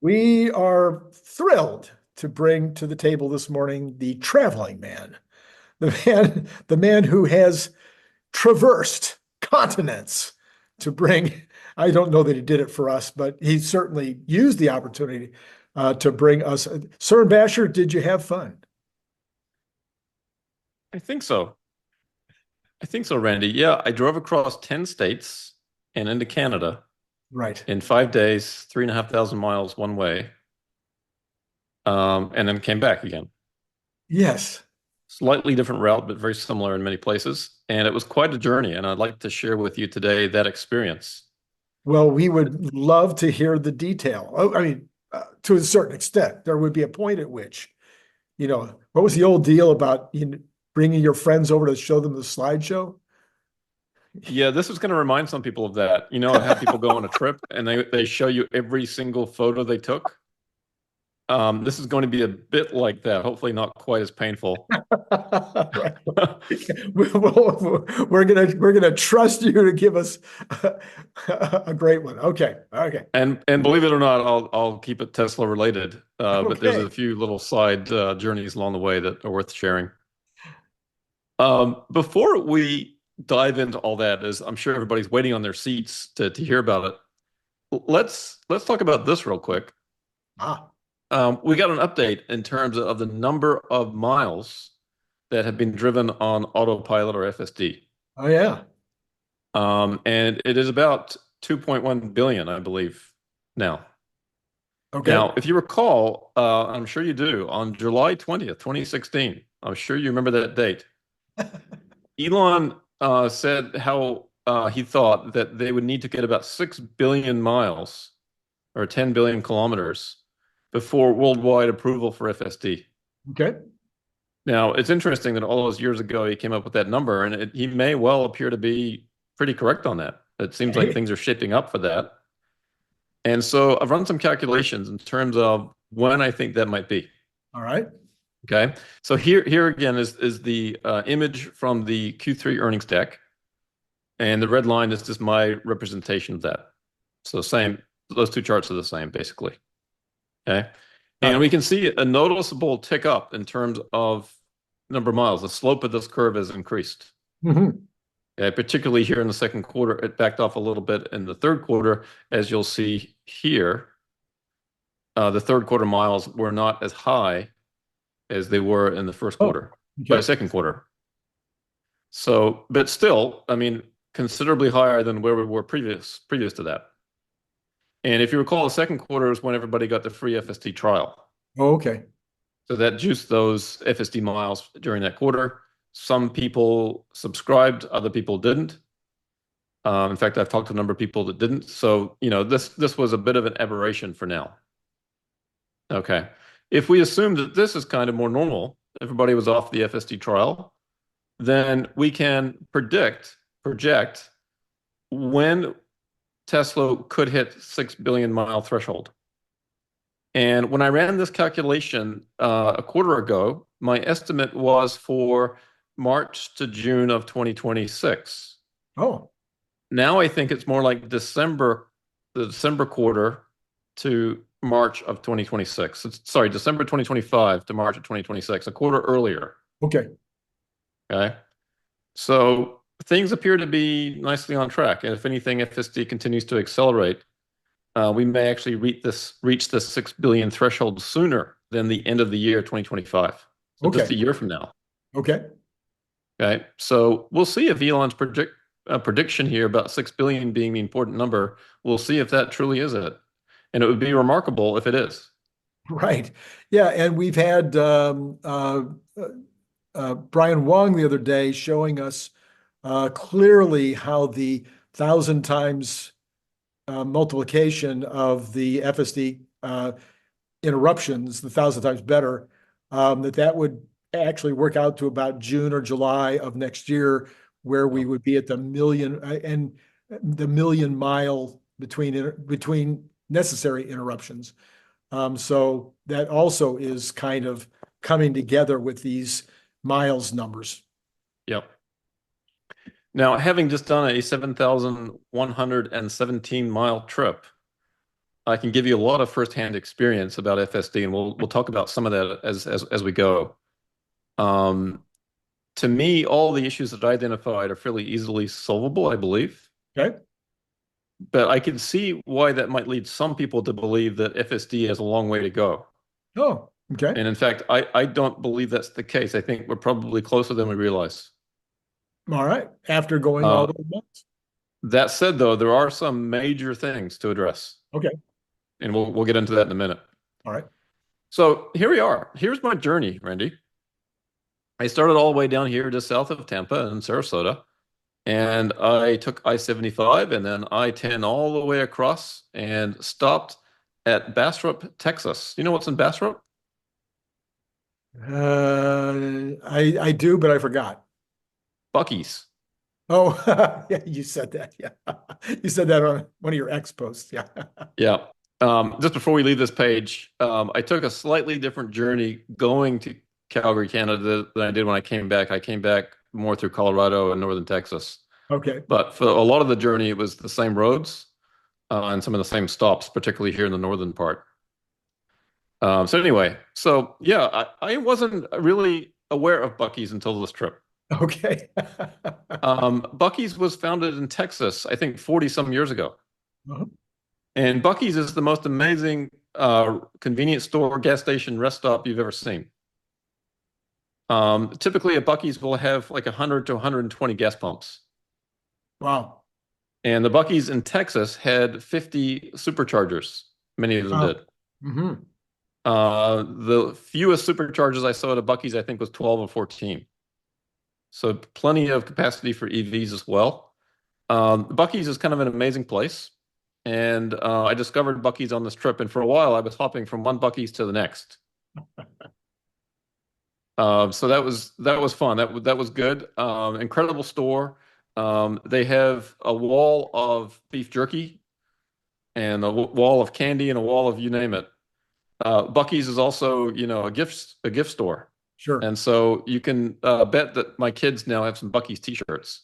We are thrilled to bring to the table this morning the traveling man, the man who has traversed continents to bring. I don't know that he did it for us, but he certainly used the opportunity to bring us. Cern Basher, did you have fun? I think so. I think so, Randy. Yeah, I drove across 10 states and into Canada Right. in 5 days, 3,500 miles one way, and then came back again. Yes. Slightly different route, but very similar in many places. And it was quite a journey, and I'd like to share with you today that experience. Well, we would love to hear the detail. Oh, I mean, to a certain extent, there would be a point at which, what was the old deal about bringing your friends over to show them the slideshow? Yeah, this is going to remind some people of that. You know, I've had people go on a trip and they show you every single photo they took. This is going to be a bit like that, hopefully not quite as painful. Right. We're gonna trust you to give us a great one. Okay. Okay. And believe it or not, I'll keep it Tesla related. But there's a Okay. few little side journeys along the way that are worth sharing. Before we dive into all that, as I'm sure everybody's waiting on their seats to hear about it, let's talk about this real quick. Ah. We got an update in terms of the number of miles that have been driven on autopilot or FSD. Oh yeah. And it is about 2.1 billion, I believe, now. Okay. Now, if you recall, I'm sure you do, on July 20th, 2016, I'm sure you remember that date. Elon said how he thought that they would need to get about 6 billion miles or 10 billion kilometers before worldwide approval for FSD. Okay. Now, it's interesting that all those years ago he came up with that number, and he may well appear to be pretty correct on that. It seems like things are shaping up for that. And so I've run some calculations in terms of when I think that might be. All right. Okay. So here again is the image from the Q3 earnings deck. And the red line is just my representation of that. So same, those two charts are the same, basically. Okay. And we can see a noticeable tick up in terms of number of miles. The slope of this curve has increased. Mhm. Particularly here in the second quarter, it backed off a little bit in the third quarter, as you'll see here. The third quarter miles were not as high as they were in the first Oh, quarter, by okay. second quarter. So, but still, I mean, considerably higher than where we were previous to that. And if you recall, the second quarter is when everybody got the free FSD trial. Oh, okay. So that juiced those FSD miles during that quarter. Some people subscribed, other people didn't. In fact, I've talked to a number of people that didn't. So, this was a bit of an aberration for now. Okay. If we assume that this is kind of more normal, everybody was off the FSD trial, then we can project when Tesla could hit 6 billion mile threshold. And when I ran this calculation a quarter ago, my estimate was for March to June of 2026. Oh, Now I think it's more like December, the December quarter to March of 2026. Sorry, December 2025 to March of 2026, a quarter earlier. okay. Okay. So things appear to be nicely on track. And if anything, FSD continues to accelerate, we may actually reach this 6 billion threshold sooner than the end of the year 2025. So just Okay. a year from now. Okay. Okay. So we'll see if Elon's prediction here about 6 billion being the important number, we'll see if that truly is it. And it would be remarkable if it is. Right. Yeah. And we've had Brian Wong the other day showing us clearly how the thousand times multiplication of the FSD interruptions, the thousand times better, that would actually work out to about June or July of next year, where we would be at the million and the million mile between necessary interruptions. So that also is kind of coming together with these miles numbers. Yep. Now, having just done a 7,117 mile trip, I can give you a lot of firsthand experience about FSD, and we'll talk about some of that as we go. Um, to me, all the issues that I identified are fairly easily solvable, I believe. Okay. But I can see why that might lead some people to believe that FSD has a long way to go. Oh, okay. And in fact, I don't believe that's the case. I think we're probably closer than we realize. All right. After going all Uh, the way. that said, though, there are some major things to address, Okay. and we'll get into that in a minute. All right. So here we are. Here's my journey, Randy. I started all the way down here just south of Tampa in Sarasota, and I took I-75 and then I-10 all the way across and stopped at Bastrop, Texas. You know what's in Bastrop? I do, but I forgot. Buc-ee's. Oh, yeah, you said that. Yeah. You said that on one of your X posts. Yeah. Yeah. Just before we leave this page, I took a slightly different journey going to Calgary, Canada than I did when I came back. I came back more through Colorado and northern Texas. Okay. But for a lot of the journey, it was the same roads and some of the same stops, particularly here in the northern part. So anyway, so yeah, I wasn't really aware of Buc-ee's until this trip. Okay. Buc-ee's was founded in Texas, I think 40 some years ago. Uh-huh. And Buc-ee's is the most amazing convenience store, gas station, rest stop you've ever seen. Typically, a Buc-ee's will have like 100 to 120 gas pumps. Wow. And the Buc-ee's in Texas had 50 superchargers. Many of them Wow. did. Hmm. The fewest superchargers I saw at a Buc-ee's, I think, was 12 or 14. So plenty of capacity for EVs as well. Buc-ee's is kind of an amazing place. And I discovered Buc-ee's on this trip. And for a while, I was hopping from one Buc-ee's to the next. So that was fun. That was good. Incredible store. They have a wall of beef jerky and a wall of candy and a wall of you name it. Buc-ee's is also, a gift store. Sure. And so you can bet that my kids now have some Buc-ee's t-shirts.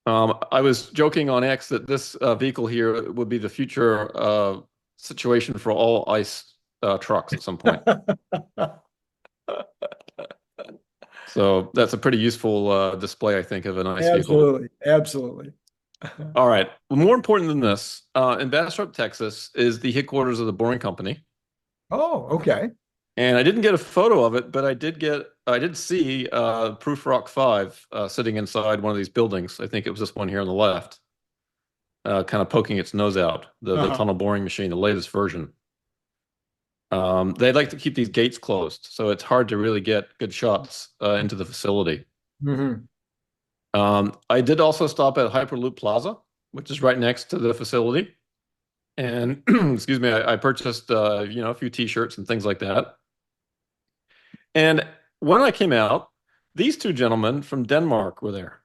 I was joking on X that this vehicle here would be the future situation for all ICE trucks at some point. So that's a pretty useful display, I think, of an ICE vehicle. Absolutely. Absolutely. All right. Well, more important than this, in Bastrop, Texas, is the headquarters of the Boring Company. Oh, okay. And I didn't get a photo of it, but I did see Proof Rock 5 sitting inside one of these buildings. I think it was this one here on the left, kind of poking its nose out, the tunnel boring machine, the latest version. They like to keep these gates closed, so it's hard to really get good shots into the facility. Hmm. I did also stop at Hyperloop Plaza, which is right next to the facility. And excuse me, I purchased a few t-shirts and things like that. And when I came out, these two gentlemen from Denmark were there.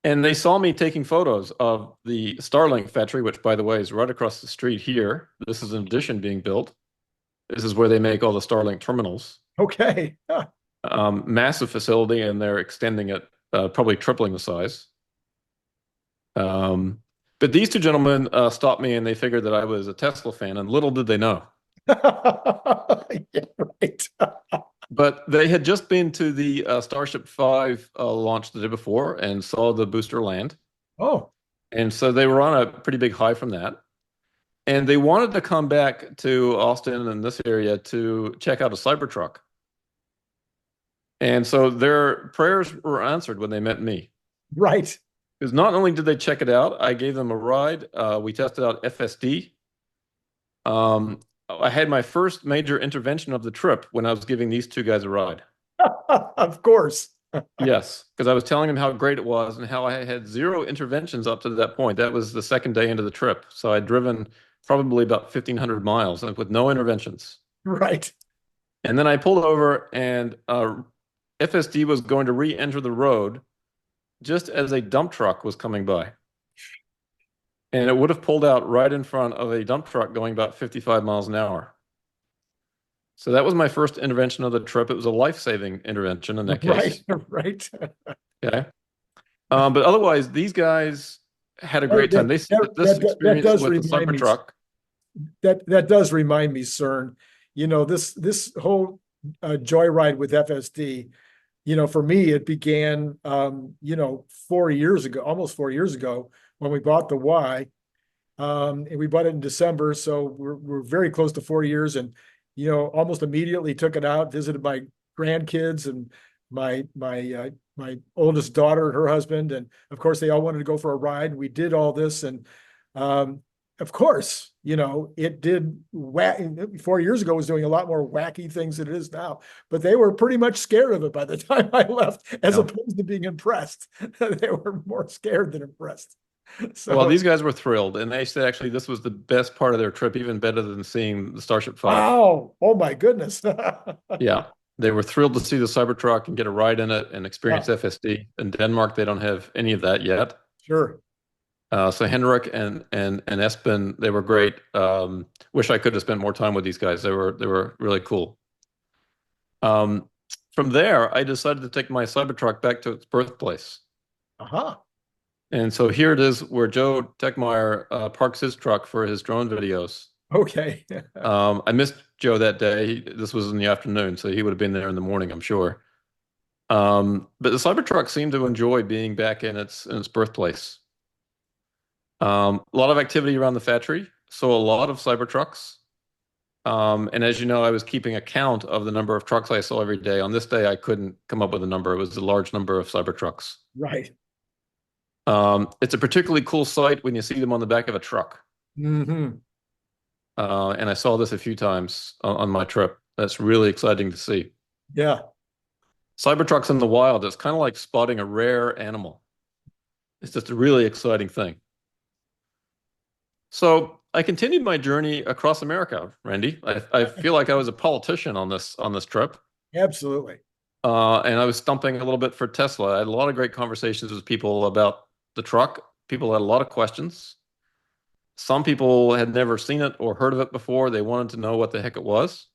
And they saw me taking photos of the Starlink factory, which, by the way, is right across the street here. This is an addition being built. This is where they make all the Starlink terminals. Okay. Massive facility, and they're extending it, probably tripling the size. But these two gentlemen stopped me, and they figured that I was a Tesla fan, and little did they know. Yeah, right. But they had just been to the Starship 5 launch the day before and saw the booster land. Oh, And so they were on a pretty big high from that. And they wanted to come back to Austin and this area to check out a Cybertruck. And so their prayers were answered when they met me. right. Because not only did they check it out, I gave them a ride. We tested out FSD. I had my first major intervention of the trip when I was giving these two guys a ride. Of course. Yes, because I was telling them how great it was and how I had zero interventions up to that point. That was the second day into the trip. So I'd driven probably about 1,500 miles with no interventions. Right. And then I pulled over and FSD was going to re-enter the road just as a dump truck was coming by. And it would have pulled out right in front of a dump truck going about 55 miles an hour. So that was my first intervention of the trip. It was a life-saving intervention in that case. Right. Right. Okay. But otherwise, these guys had a That, great time. They said that this that experience does with the remind me. Cybertruck. That does remind me, CERN. This whole joyride with FSD. For me, it began, 4 years ago, almost 4 years ago, when we bought the Y. And we bought it in December, so we're very close to 4 years, and almost immediately took it out, visited my grandkids and my oldest daughter and her husband, and of course they all wanted to go for a ride. We did all this, and of course, it did 4 years ago was doing a lot more wacky things than it is now, but they were pretty much scared of it by the time I left, as opposed to being impressed. They were more scared than impressed. Well, So, these guys were thrilled, and they said actually this was the best part of their trip, even better than seeing the Starship 5. wow. Oh my goodness. Yeah, they were thrilled to see the Cybertruck and get a ride in it and experience Yeah, FSD. In Denmark, they don't have any of that yet. sure. So Henrik and Espen, they were great. Wish I could have spent more time with these guys. They were really cool. From there, I decided to take my Cybertruck back to its birthplace. Uh-huh. And so here it is where Joe Techmeyer parks his truck for his drone videos. Okay. I missed Joe that day. This was in the afternoon, so he would have been there in the morning, I'm sure. But the Cybertruck seemed to enjoy being back in its birthplace. A lot of activity around the factory, so a lot of Cybertrucks. And as you know, I was keeping a count of the number of trucks I saw every day. On this day, I couldn't come up with a number. It was a large number of Cybertrucks. Right. It's a particularly cool sight when you see them on the back of a truck. Mm-hmm. And I saw this a few times on my trip. That's really exciting to see. Yeah. Cybertrucks in the wild is kind of like spotting a rare animal. It's just a really exciting thing. So I continued my journey across America, Randy. I feel like I was a politician on this trip. Absolutely. And I was stumping a little bit for Tesla. I had a lot of great conversations with people about the truck. People had a lot of questions. Some people had never seen it or heard of it before. They wanted to know what the heck it was.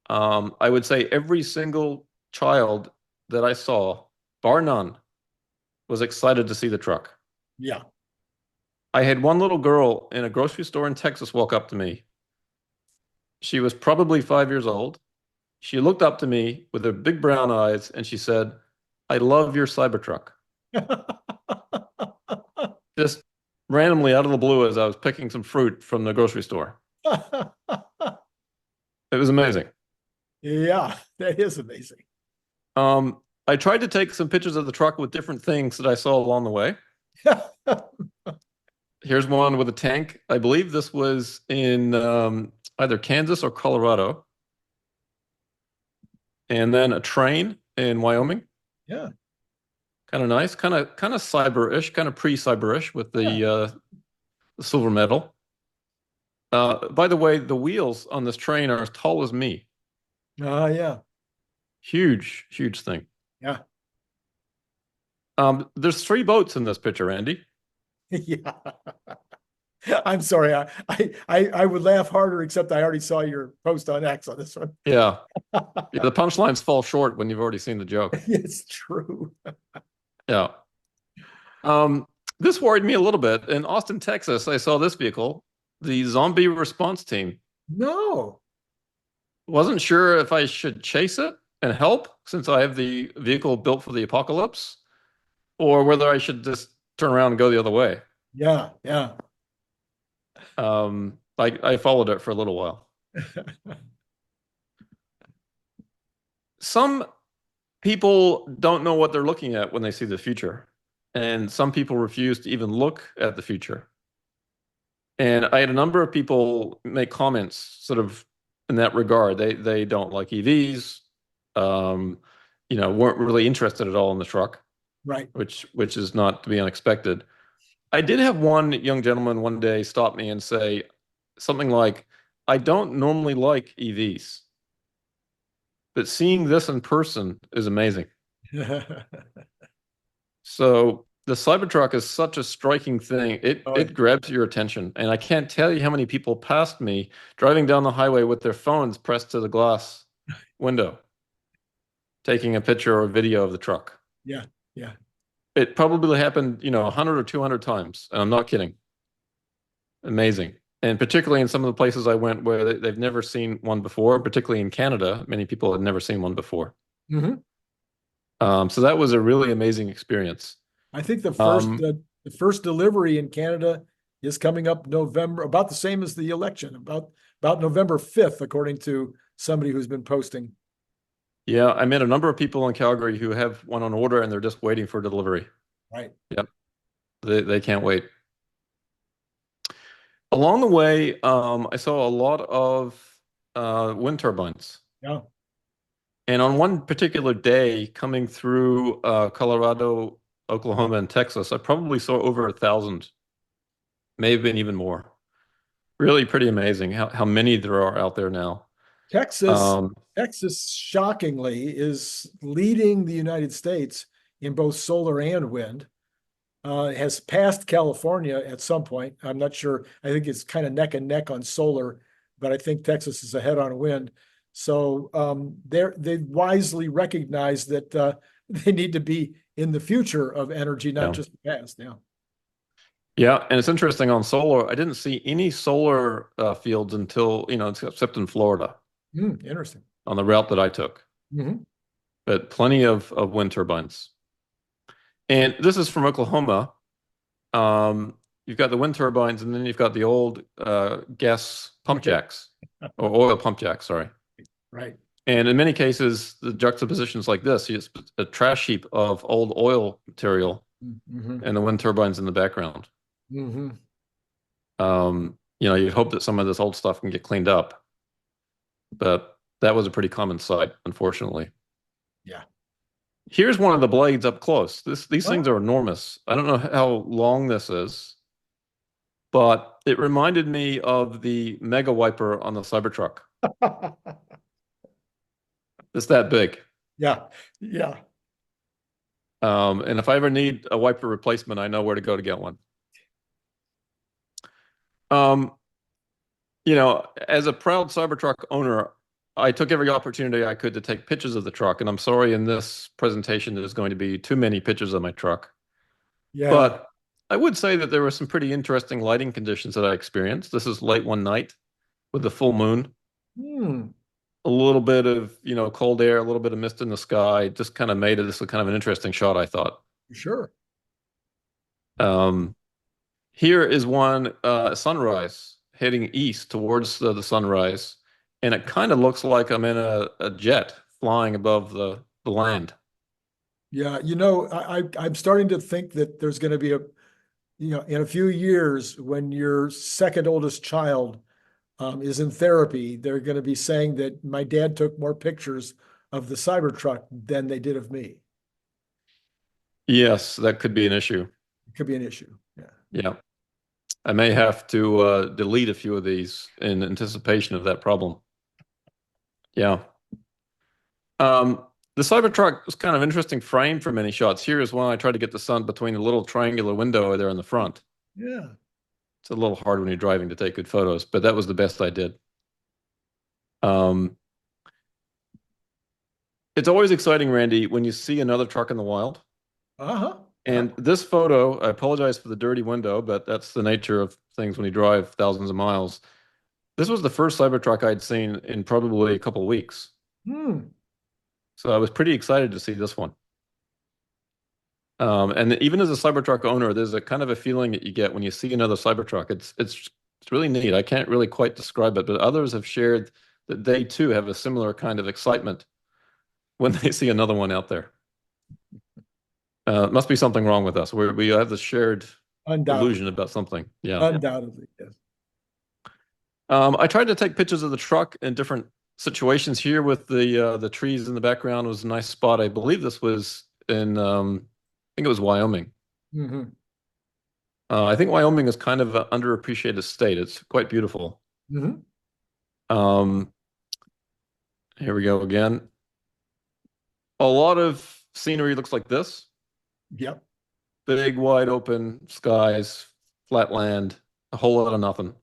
I would say every single child that I saw, bar none, was excited to see the truck. Yeah. I had one little girl in a grocery store in Texas walk up to me. She was probably 5 years old. She looked up to me with her big brown eyes and she said, "I love your Cybertruck." Just randomly out of the blue as I was picking some fruit from the grocery store. It was amazing. Yeah, that is amazing. I tried to take some pictures of the truck with different things that I saw along the way. Here's one with a tank. I believe this was in either Kansas or Colorado. And then a train in Wyoming. Yeah. Kind of nice, kind of cyber-ish, kind of pre-cyber-ish with the silver medal. By the way, the wheels on this train are as tall as me. Yeah. Huge, huge thing. Yeah. There's 3 boats in this picture, Andy. Yeah. I'm sorry. I would laugh harder, except I already saw your post on X on this one. Yeah. Yeah, the punchlines fall short when you've already seen the joke. It's true. Yeah. This worried me a little bit. In Austin, Texas, I saw this vehicle, the zombie response team. No. Wasn't sure if I should chase it and help since I have the vehicle built for the apocalypse, or whether I should just turn around and go the other way. Yeah. Yeah. I followed it for a little while. Some people don't know what they're looking at when they see the future, and some people refuse to even look at the future. And I had a number of people make comments sort of in that regard. They don't like EVs, weren't really interested at all in the truck, Right. which is not to be unexpected. I did have one young gentleman one day stop me and say something like, "I don't normally like EVs, but seeing this in person is amazing." So the Cybertruck is such a striking thing. It grabs your attention. And I can't tell you how many people passed me driving down the highway with their phones pressed to the glass window, taking a picture or video of the truck. Yeah. Yeah. It probably happened, 100 or 200 times. And I'm not kidding. Amazing. And particularly in some of the places I went where they've never seen one before, particularly in Canada, many people had never seen one before. Hmm. So that was a really amazing experience. I think Um, the first delivery in Canada is coming up November, about the same as the election, about November 5th, according to somebody who's been posting. yeah, I met a number of people in Calgary who have one on order and they're just waiting for delivery. Right. Yep, they can't wait. Along the way, I saw a lot of wind turbines. Yeah. And on one particular day, coming through Colorado, Oklahoma, and Texas, I probably saw over 1,000, may have been even more. Really pretty amazing how many there are out there now. Texas, Um, Texas, shockingly, is leading the United States in both solar and wind. Has passed California at some point. I'm not sure. I think it's kind of neck and neck on solar, but I think Texas is ahead on wind. So they've wisely recognized that they need to be in the future of energy, not yeah. just the past. Yeah. Yeah, and it's interesting on solar. I didn't see any solar fields until, except in Florida Interesting. on the route that I took, Hmm. but plenty of wind turbines. And this is from Oklahoma. You've got the wind turbines, and then you've got the old gas pump jacks or oil pump jacks, sorry. Right. And in many cases, the juxtapositions like this, it's a trash heap of old oil material Hmm. and the wind turbines in the background. Hmm. You'd hope that some of this old stuff can get cleaned up, but that was a pretty common sight, unfortunately. Yeah. Here's one of the blades up close. These things Oh. are enormous. I don't know how long this is, but it reminded me of the mega wiper on the Cybertruck. It's that big. Yeah. Yeah. And if I ever need a wiper replacement, I know where to go to get one. Um, as a proud Cybertruck owner, I took every opportunity I could to take pictures of the truck, and I'm sorry in this presentation there's going to be too many pictures of my truck. Yeah. But I would say that there were some pretty interesting lighting conditions that I experienced. This is late one night with the full moon, Hmm. a little bit of, cold air, a little bit of mist in the sky, just kind of made this a kind of an interesting shot, I thought. Sure. Um, Here is one sunrise heading east towards the sunrise, and it kind of looks like I'm in a jet flying above the land. Yeah. I'm starting to think that there's going to be in a few years when your second oldest child is in therapy, they're going to be saying that my dad took more pictures of the Cybertruck than they did of me. Yes, that could be an issue. It could be an issue. Yeah. Yeah. I may have to delete a few of these in anticipation of that problem. Yeah. Um, the Cybertruck was kind of interesting frame for many shots. Here is one I tried to get the sun between the little triangular window there in the front. Yeah. It's a little hard when you're driving to take good photos, but that was the best I did. Um, it's always exciting, Randy, when you see another truck in the wild. Uh-huh. And this photo, I apologize for the dirty window, but that's the nature of things when you drive thousands of miles. This was the first Cybertruck I'd seen in probably a couple of weeks. Hmm. So I was pretty excited to see this one. And even as a Cybertruck owner, there's a kind of a feeling that you get when you see another Cybertruck. It's really neat. I can't really quite describe it, but others have shared that they too have a similar kind of excitement when they see another one out there. Must be something wrong with us. We have this shared Undoubtedly. illusion about something. Yeah. Undoubtedly. Yes. I tried to take pictures of the truck in different situations. Here with the trees in the background was a nice spot. I believe this was in I think it was Wyoming. Hmm. I think Wyoming is kind of an underappreciated state. It's quite beautiful. Hmm. Um, Here we go again. A lot of scenery looks like this. Yep. Big, wide open skies, flat land, a whole lot of nothing.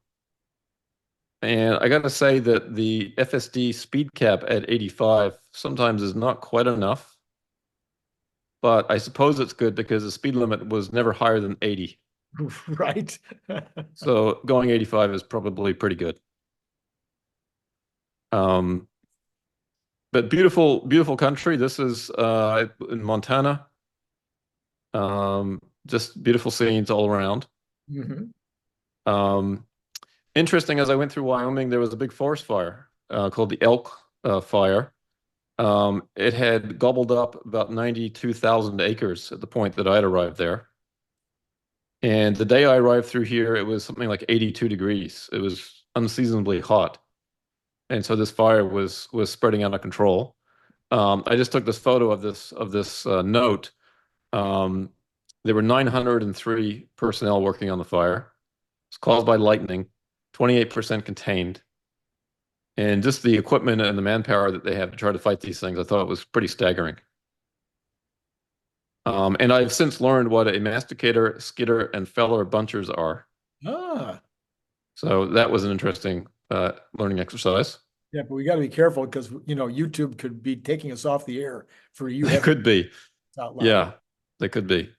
And I got to say that the FSD speed cap at 85 sometimes is not quite enough. but I suppose it's good because the speed limit was never higher than 80. Right. So going 85 is probably pretty good. Um, but beautiful, beautiful country. This is in Montana. Just beautiful scenes all around. Mhm. Um, Interesting, as I went through Wyoming, there was a big forest fire called the Elk Fire. It had gobbled up about 92,000 acres at the point that I had arrived there. And the day I arrived through here, it was something like 82 degrees. It was unseasonably hot. And so this fire was spreading out of control. I just took this photo of this note. Um, there were 903 personnel working on the fire. It's caused by lightning, 28% contained. And just the equipment and the manpower that they have to try to fight these things, I thought was pretty staggering. And I've since learned what a masticator, skidder, and feller bunchers are. Ah, So that was an interesting learning exercise. yeah, but we got to be careful because YouTube could be taking us off the air for you They having could be. out loud. Yeah, they could be.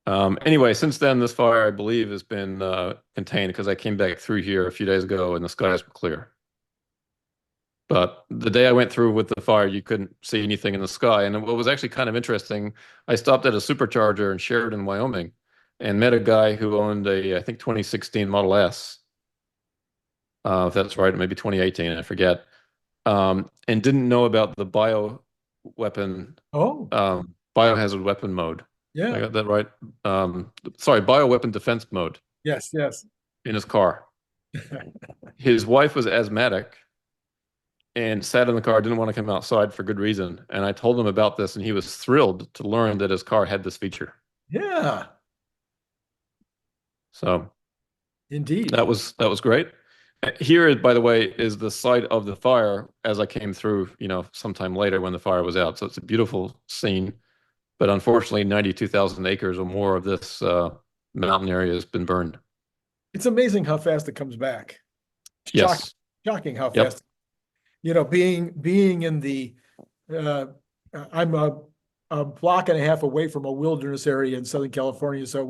Anyway, since then, this fire, I believe, has been contained because I came back through here a few days ago and the skies were clear. But the day I went through with the fire, you couldn't see anything in the sky. And what was actually kind of interesting, I stopped at a supercharger in Sheridan, Wyoming, and met a guy who owned a, I think, 2016 Model S. If that's right, maybe 2018, I forget. And didn't know about the Oh, biohazard weapon mode. I yeah. got that right. Sorry, bioweapon defense mode Yes, yes. in his car. His wife was asthmatic and sat in the car, didn't want to come outside for good reason. And I told him about this, and he was thrilled to learn that his car had this feature. Yeah, So indeed. that was great. Here, by the way, is the site of the fire as I came through, sometime later when the fire was out. So it's a beautiful scene. But unfortunately, 92,000 acres or more of this mountain area has been burned. It's amazing how fast it comes back. Shocking, Yes. shocking how Yep. fast. Being in the I'm a block and a half away from a wilderness area in Southern California. So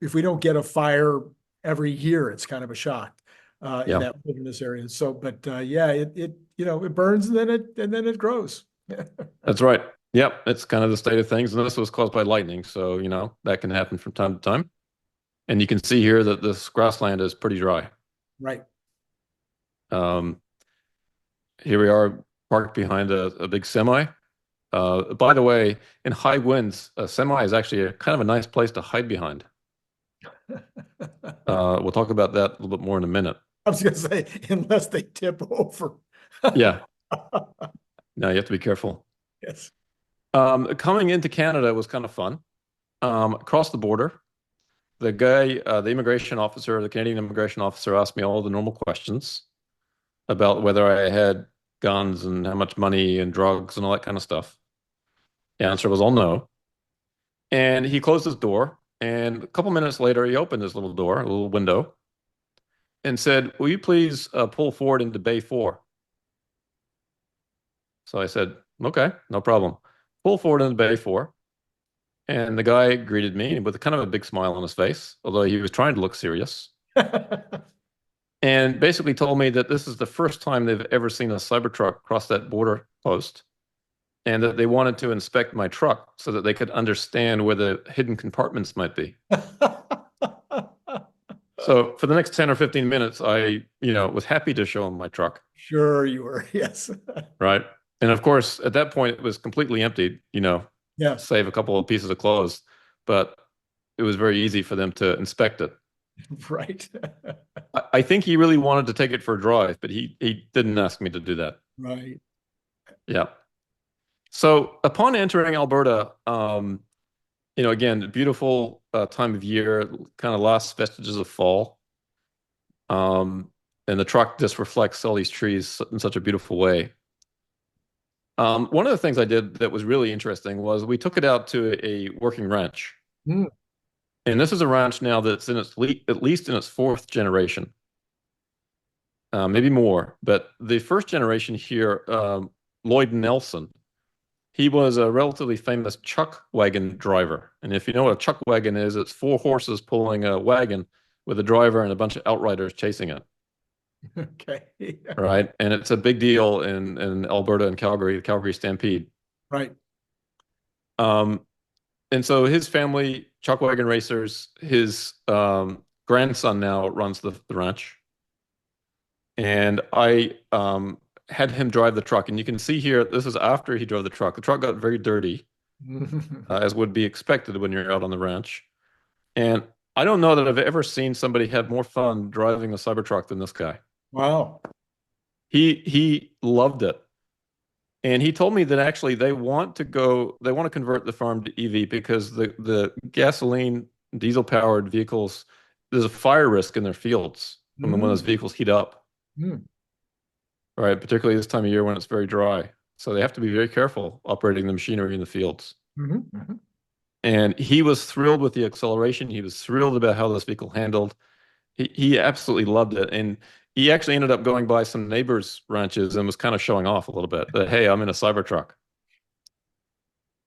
if we don't get a fire every year, it's kind of a shock in Yeah. that wilderness area. So, but yeah, it burns and then it grows. That's right. Yep. It's kind of the state of things. And this was caused by lightning. So, that can happen from time to time. And you can see here that this grassland is pretty dry. Right. Um, Here we are parked behind a big semi. By the way, in high winds, a semi is actually a kind of a nice place to hide behind. We'll talk about that a little bit more in a minute. I was going to say, unless they tip over. Yeah. Now you have to be careful. Yes. Coming into Canada was kind of fun. Across the border, the immigration officer, the Canadian immigration officer asked me all the normal questions about whether I had guns and how much money and drugs and all that kind of stuff. The answer was all no. And he closed his door. And a couple minutes later, he opened his little door, a little window, and said, "Will you please pull forward into Bay 4?" So I said, "Okay, no problem." Pull forward into Bay 4. And the guy greeted me with kind of a big smile on his face, although he was trying to look serious. And basically told me that this is the first time they've ever seen a Cybertruck cross that border post, and that they wanted to inspect my truck so that they could understand where the hidden compartments might be. So for the next 10 or 15 minutes, I, was happy to show them my truck, Sure you were. Yes. right? And of course, at that point, it was completely emptied, Yeah. save a couple of pieces of clothes, but it was very easy for them to inspect it. Right. I think he really wanted to take it for a drive, but he didn't ask me to do that. Right. Yeah. So upon entering Alberta, again, beautiful time of year, kind of last vestiges of fall. And the truck just reflects all these trees in such a beautiful way. One of the things I did that was really interesting was we took it out to a working ranch. Mm. And this is a ranch now that's in at least in its fourth generation. Maybe more. But the first generation here, Lloyd Nelson, He was a relatively famous chuck wagon driver. And if you know what a chuck wagon is, it's 4 horses pulling a wagon with a driver and a bunch of outriders chasing it. Okay. Right. And it's a big deal in Alberta and Calgary, the Calgary Stampede. Right. Um, and so his family, chuck wagon racers, his grandson now runs the ranch. And I had him drive the truck. And you can see here, this is after he drove the truck. The truck got very dirty, as would be expected when you're out on the ranch. And I don't know that I've ever seen somebody have more fun driving a Cybertruck than this guy. Wow. He loved it. And he told me that actually they want to convert the farm to EV because the gasoline, diesel powered vehicles, there's a fire risk in their fields from when those vehicles heat up. Mm. Right, particularly this time of year when it's very dry. So they have to be very careful operating the machinery in the fields. And he was thrilled with the acceleration. He was thrilled about how this vehicle handled. He absolutely loved it. And he actually ended up going by some neighbors' ranches and was kind of showing off a little bit that, hey, I'm in a Cybertruck.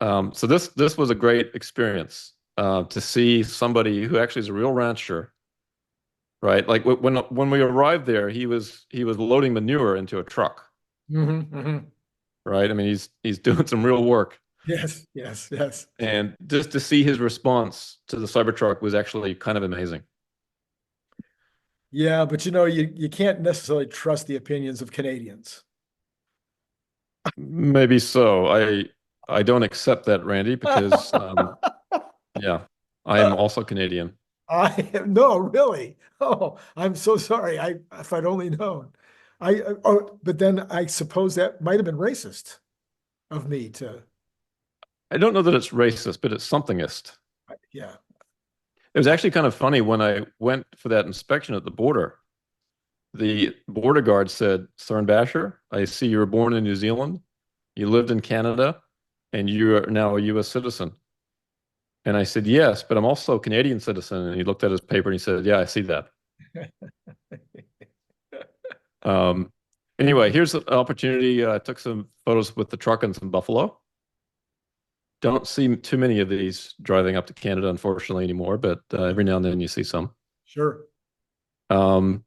So this was a great experience to see somebody who actually is a real rancher, right? Like when we arrived there, he was loading manure into a truck, right? I mean, he's doing some real work. Yes, yes, yes. And just to see his response to the Cybertruck was actually kind of amazing. Yeah, but you can't necessarily trust the opinions of Canadians. Maybe so. I don't accept that, Randy, because yeah, I am also Canadian. No, really. Oh, I'm so sorry. If I'd only known. But then I suppose that might have been racist of me to. I don't know that it's racist, but it's somethingist. Yeah. It was actually kind of funny when I went for that inspection at the border. The border guard said, Cern Basher, I see you were born in New Zealand, you lived in Canada, and you are now a US citizen. And I said, yes, but I'm also a Canadian citizen. And he looked at his paper and he said, yeah, I see that. Anyway, here's an opportunity. I took some photos with the truck and some buffalo. Don't see too many of these driving up to Canada, unfortunately, anymore, but every now and then you see some. Sure. So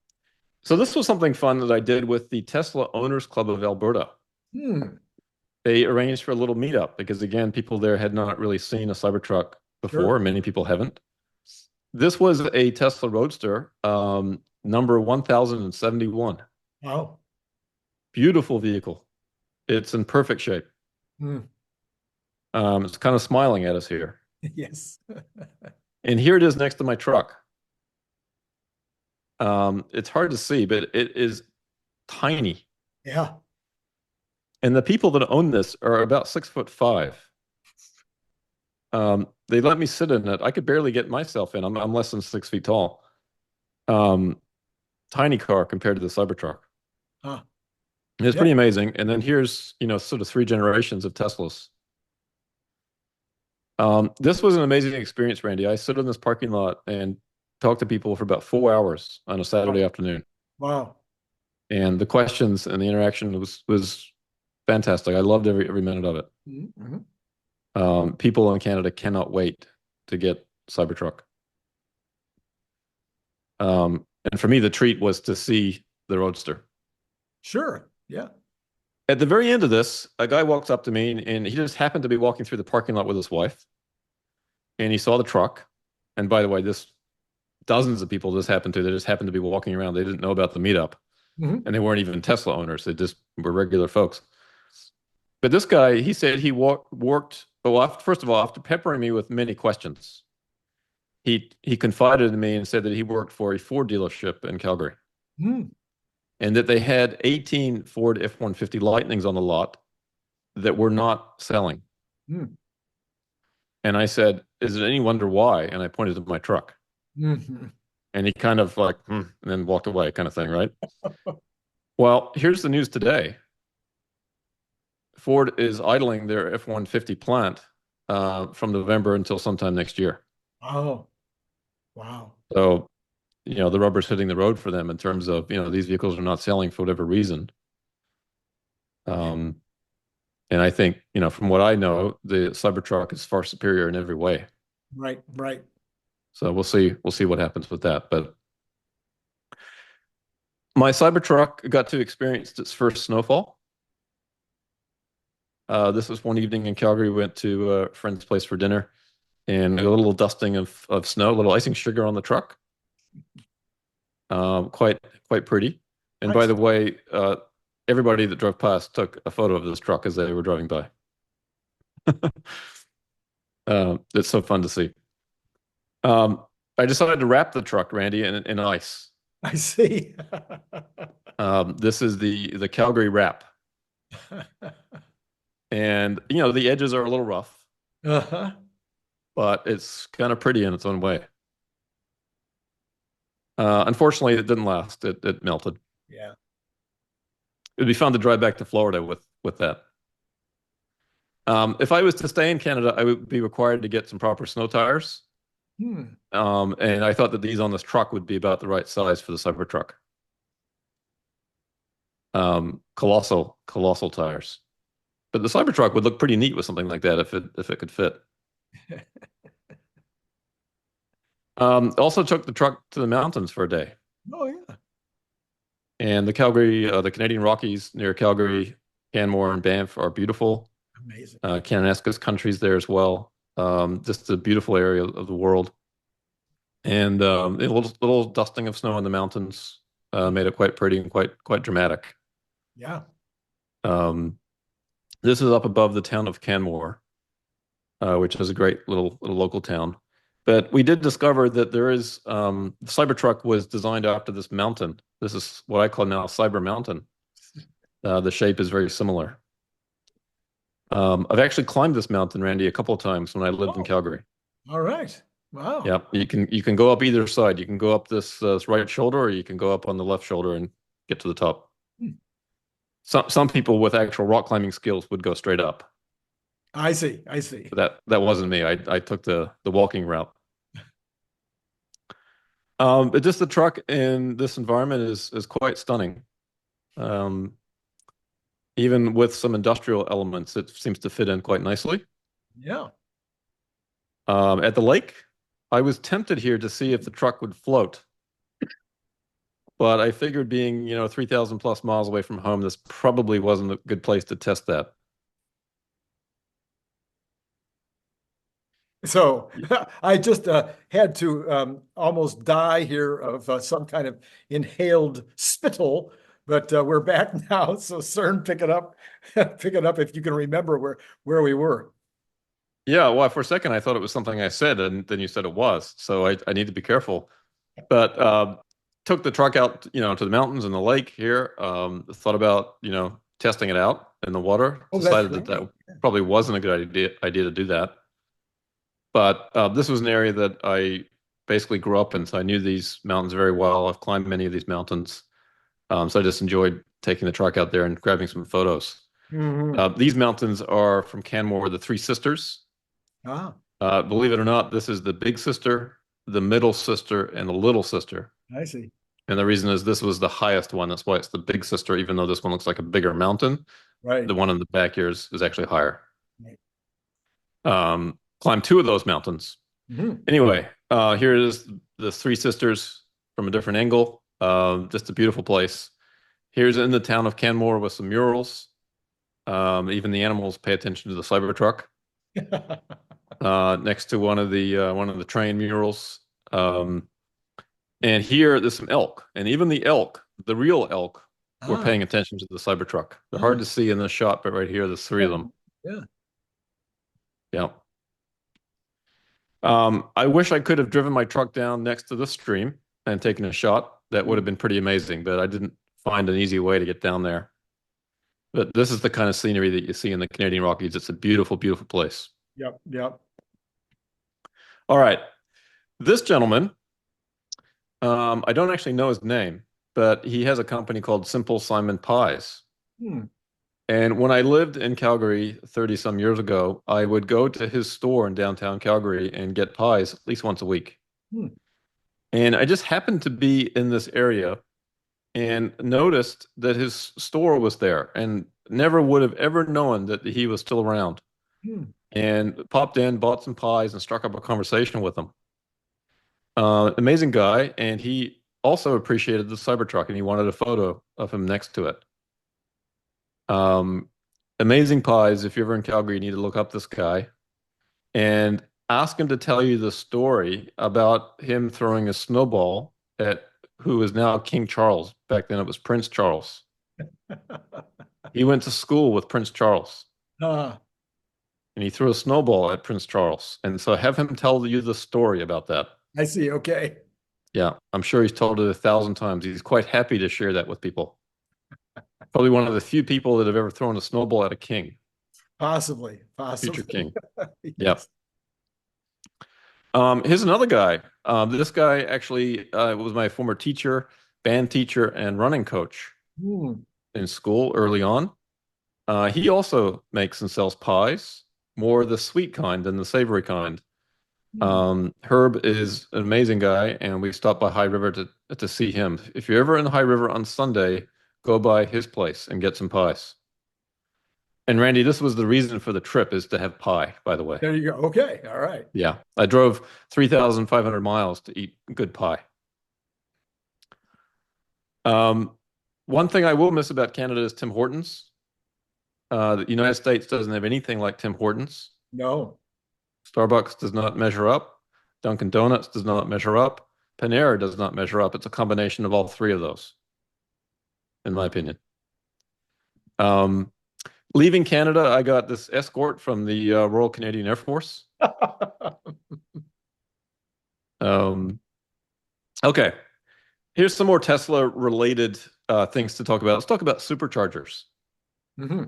this was something fun that I did with the Tesla Owners Club of Alberta. They arranged for a little meetup because, again, people there had not really seen a Cybertruck before. Sure. Many people haven't. This was a Tesla Roadster, number 1071. Wow. Beautiful vehicle. It's in perfect shape. It's kind of smiling at us here. Yes. And here it is next to my truck. It's hard to see, but it is tiny. Yeah. And the people that own this are about 6'5". They let me sit in it. I could barely get myself in. I'm less than 6 feet tall. Tiny car compared to the Cybertruck. It's pretty amazing. And then here's, sort of 3 generations of Teslas. This was an amazing experience, Randy. I stood in this parking lot and talked to people for about 4 hours on a Saturday afternoon. Wow. And the questions and the interaction was fantastic. I loved every minute of it. People in Canada cannot wait to get Cybertruck. And for me, the treat was to see the Roadster. Sure. Yeah. At the very end of this, a guy walks up to me and he just happened to be walking through the parking lot with his wife. And he saw the truck. And by the way, dozens of people this happened to. They just happened to be walking around. They didn't know about the meetup. And they weren't even Tesla owners. They just were regular folks. But this guy, he said he worked, first of all, after peppering me with many questions, he confided in me and said that he worked for a Ford dealership in Calgary. And that they had 18 Ford F-150 Lightnings on the lot that were not selling. And I said, is it any wonder why? And I pointed to my truck. And he kind of like, and then walked away kind of thing, right? Well, here's the news today. Ford is idling their F-150 plant from November until sometime next year. Oh, wow. So, the rubber's hitting the road for them in terms of, these vehicles are not selling for whatever reason. And I think, from what I know, the Cybertruck is far superior in every way. Right, right. So we'll see what happens with that. But my Cybertruck got to experience its first snowfall. This was one evening in Calgary. We went to a friend's place for dinner, and a little dusting of snow, a little icing sugar on the truck. Quite pretty. And by Nice. the way, everybody that drove past took a photo of this truck as they were driving by. It's so fun to see. Um, I decided to wrap the truck, Randy, in ice. I see. This is the Calgary wrap, and the edges are a little rough, Uh-huh. but it's kind of pretty in its own way. Unfortunately, it didn't last. It melted. Yeah. It'd be fun to drive back to Florida with that. If I was to stay in Canada, I would be required to get some proper snow tires. Hmm. And I thought that these on this truck would be about the right size for the Cybertruck. Colossal tires. But the Cybertruck would look pretty neat with something like that if it could fit. Also took the truck to the mountains for a day. Oh, yeah. And the Canadian Rockies near Calgary, Canmore, and Banff are beautiful. Amazing. Kaneskas country's there as well. Just a beautiful area of the world. And a little dusting of snow in the mountains made it quite pretty and quite dramatic. Yeah. This is up above the town of Canmore, which is a great little local town. But we did discover that the Cybertruck was designed after this mountain. This is what I call now Cyber Mountain. The shape is very similar. I've actually climbed this mountain, Randy, a couple of times when I lived in Oh, Calgary. all right. Wow. Yeah, you can go up either side. You can go up this right shoulder, or you can go up on the left shoulder and get to the top. Hmm. Some people with actual rock climbing skills would go straight up. I see. I see. But that wasn't me. I took the walking route. But just the truck in this environment is quite stunning. Um, Even with some industrial elements, it seems to fit in quite nicely. Yeah. At the lake, I was tempted here to see if the truck would float, but I figured being 3,000 plus miles away from home, this probably wasn't a good place to test that. So I just had to almost die here of some kind of inhaled spittle, but we're back now. So Cern, pick it up, pick it up if you can remember where we were. Yeah, well, for a second I thought it was something I said, and then you said it was. So I need to be careful. But took the truck out, to the mountains and the lake here. Thought about, testing it out in the water. Oh, that's Decided that right. probably wasn't a good idea to do that. But this was an area that I basically grew up in, so I knew these mountains very well. I've climbed many of these mountains, so I just enjoyed taking the truck out there and grabbing some photos. Hmm. These mountains are from Canmore, the Three Sisters. Ah, Believe it or not, this is the big sister, the middle sister, and the little sister. I see. And the reason is this was the highest one. That's why it's the big sister, even though this one looks like a bigger mountain. Right. The one in the back here is actually higher. Right. Climbed two of those mountains. Mhm. Anyway, here is the Three Sisters from a different angle. Just a beautiful place. Here's in the town of Canmore with some murals. Even the animals pay attention to the Cybertruck. Next to one of the train murals. And here there's some elk, and even the elk, the real elk, were Ah, paying attention to the Cybertruck. They're hard to see in this shot, but right here, there's three of them. yeah. Yeah. I wish I could have driven my truck down next to the stream and taken a shot. That would have been pretty amazing, but I didn't find an easy way to get down there. But this is the kind of scenery that you see in the Canadian Rockies. It's a beautiful, beautiful place. Yep. Yep. All right. This gentleman, I don't actually know his name, but he has a company called Simple Simon Pies. Hmm. And when I lived in Calgary 30 some years ago, I would go to his store in downtown Calgary and get pies at least once a week. Hmm. And I just happened to be in this area and noticed that his store was there. And never would have ever known that he was still around, Hmm. and popped in, bought some pies, and struck up a conversation with him. Amazing guy, and he also appreciated the Cybertruck, and he wanted a photo of him next to it. Um, Amazing pies. If you're ever in Calgary, you need to look up this guy and ask him to tell you the story about him throwing a snowball at who is now King Charles. Back then, it was Prince Charles. He went to school with Prince Charles, Ah, and he threw a snowball at Prince Charles. And so have him tell you the story about that. I see. Okay. Yeah, I'm sure he's told it 1,000 times. He's quite happy to share that with people. Probably one of the few people that have ever thrown a snowball at a king, Possibly. future Possibly. king. Yep. Yes. Here's another guy. This guy actually was my former teacher, band teacher, and running coach Hmm. in school early on. He also makes and sells pies, more the sweet kind than the savory kind. Hmm. Herb is an amazing guy, and we stopped by High River to see him. If you're ever in High River on Sunday, go by his place and get some pies. And Randy, this was the reason for the trip, is to have pie, by the way. There you go. Okay. All right. Yeah, I drove 3,500 miles to eat good pie. Um, One thing I will miss about Canada is Tim Hortons. The United States doesn't have anything like Tim Hortons. No. Starbucks does not measure up. Dunkin' Donuts does not measure up. Panera does not measure up. It's a combination of all three of those, in my opinion. Um, Leaving Canada, I got this escort from the Royal Canadian Air Force. Okay, here's some more Tesla related things to talk about. Let's talk about superchargers. Hmm.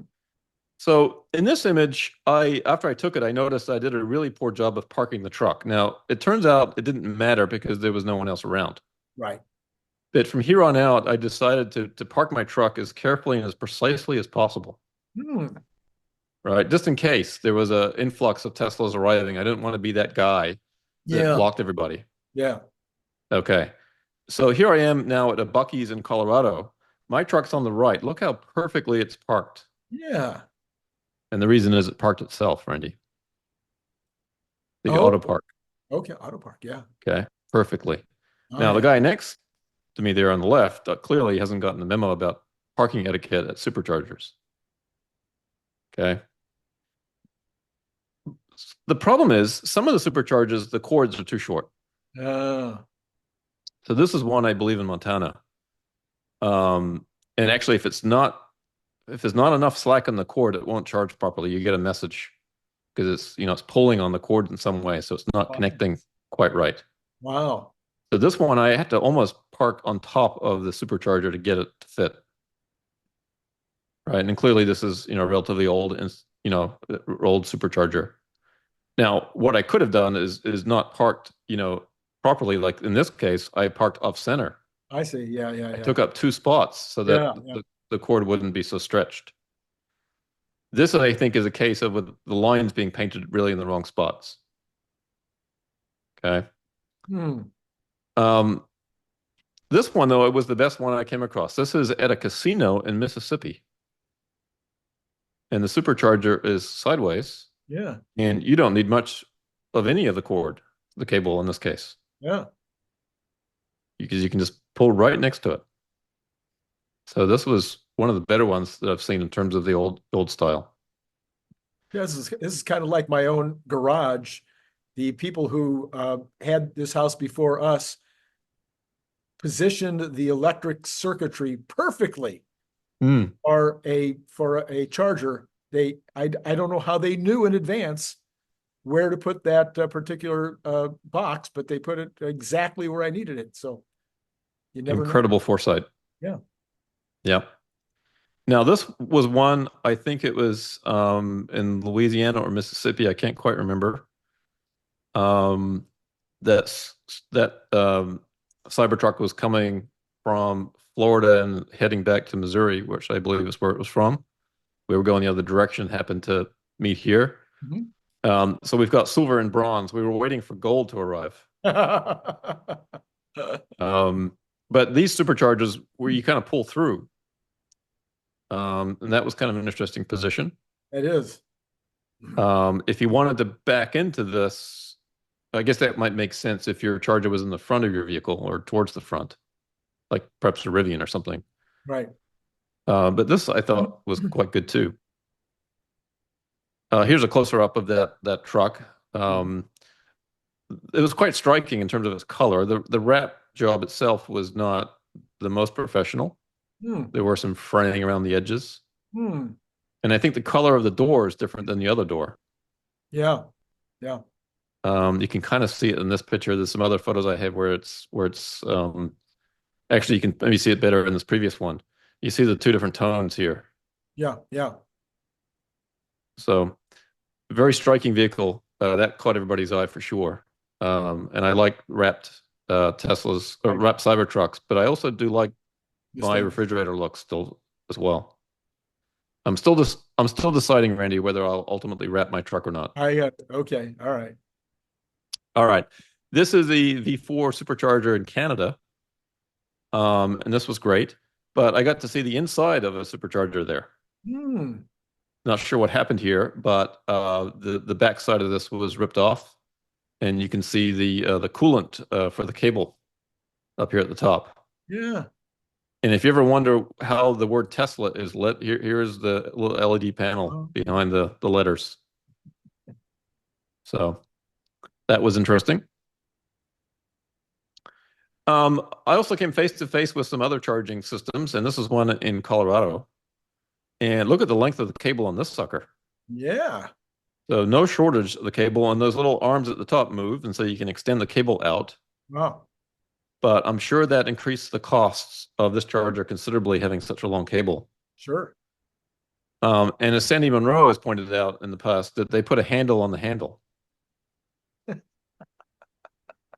So in this image, after I took it, I noticed I did a really poor job of parking the truck. Now, it turns out it didn't matter because there was no one else around. Right. But from here on out, I decided to park my truck as carefully and as precisely as possible, Hmm. right? Just in case there was an influx of Teslas arriving. I didn't want to be that guy that Yeah. blocked everybody. Yeah. Okay. So here I am now at a Buc-ee's in Colorado. My truck's on the right. Look how perfectly it's parked. Yeah. And the reason is it parked itself, Randy. The Oh, auto park. okay. Auto park. Yeah. Okay. Perfectly. All Now, the right. guy next to me there on the left clearly hasn't gotten the memo about parking etiquette at superchargers. Okay. The problem is some of the superchargers, the cords are too short. Uh, So this is one I believe in Montana. Um, and actually, if there's not enough slack in the cord, it won't charge properly. You get a message because it's pulling on the cord in some way, so it's not connecting quite right. wow. So this one, I had to almost park on top of the supercharger to get it to fit. Right. And clearly this is, relatively old and, old supercharger. Now, what I could have done is not parked, properly. Like in this case, I parked off center. I see. Yeah. Yeah. I Yeah. took up two spots so that Yeah. Yeah. the cord wouldn't be so stretched. This, I think, is a case of with the lines being painted really in the wrong spots. Okay. Hmm. Um, this one, though, it was the best one I came across. This is at a casino in Mississippi. And the supercharger is sideways. Yeah. And you don't need much of any of the cord, the cable in this case, Yeah. because you can just pull right next to it. So this was one of the better ones that I've seen in terms of the old style. Yeah, this is kind of like my own garage. The people who had this house before us positioned the electric circuitry perfectly Mm. for a charger. I don't know how they knew in advance where to put that particular box, but they put it exactly where I needed it. So you never know. Incredible foresight. Yeah. Yep. Now this was one, I think it was in Louisiana or Mississippi, I can't quite remember. Um, that Cybertruck was coming from Florida and heading back to Missouri, which I believe is where it was from. We were going the other direction, happened to meet here. Mhm. So we've got silver and bronze. We were waiting for gold to arrive. But these superchargers where you kind of pull through. And that was kind of an interesting position. It is. If you wanted to back into this, I guess that might make sense if your charger was in the front of your vehicle or towards the front, like perhaps a Rivian or something. Right. But this I thought was quite good too. Here's a closer up of that truck. It was quite striking in terms of its color. The wrap job itself was not the most professional. Hmm. There were some fraying around the edges. Hmm. And I think the color of the door is different than the other door. Yeah. Yeah. You can kind of see it in this picture. There's some other photos I have where it's actually you can maybe see it better in this previous one. You see the two different tones here. Yeah. Yeah. So very striking vehicle. That caught everybody's eye for sure. And I like wrapped Teslas or wrapped Cybertrucks, but I also do like my refrigerator look still as well. I'm still deciding, Randy, whether I'll ultimately wrap my truck or not. Okay. All right. All right. This is the V4 supercharger in Canada. And this was great, but I got to see the inside of a supercharger there. Hmm. Not sure what happened here, but the back side of this was ripped off, and you can see the coolant for the cable up here at the top. Yeah. And if you ever wonder how the word Tesla is lit, here's the little LED panel behind the letters. So that was interesting. I also came face to face with some other charging systems, and this is one in Colorado. And look at the length of the cable on this sucker. Yeah. So no shortage of the cable, and those little arms at the top move, and so you can extend the cable out. Wow. But I'm sure that increased the costs of this charger considerably having such a long cable. Sure. And as Sandy Monroe has pointed out in the past, that they put a handle on the handle.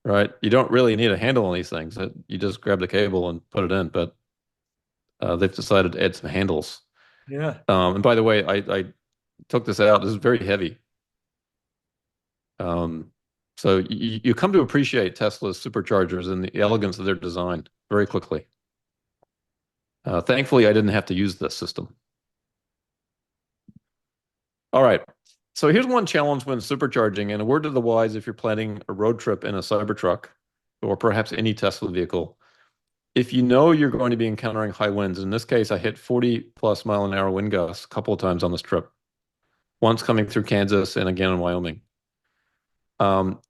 Right? You don't really need a handle on these things. You just grab the cable and put it in, but they've decided to add some handles. Yeah. And by the way, I took this out. This is very heavy. So you come to appreciate Tesla's superchargers and the elegance of their design very quickly. Thankfully, I didn't have to use this system. All right. So here's one challenge when supercharging, and a word to the wise if you're planning a road trip in a Cybertruck or perhaps any Tesla vehicle. If you know you're going to be encountering high winds, in this case, I hit 40+ mph wind gusts a couple of times on this trip, once coming through Kansas and again in Wyoming.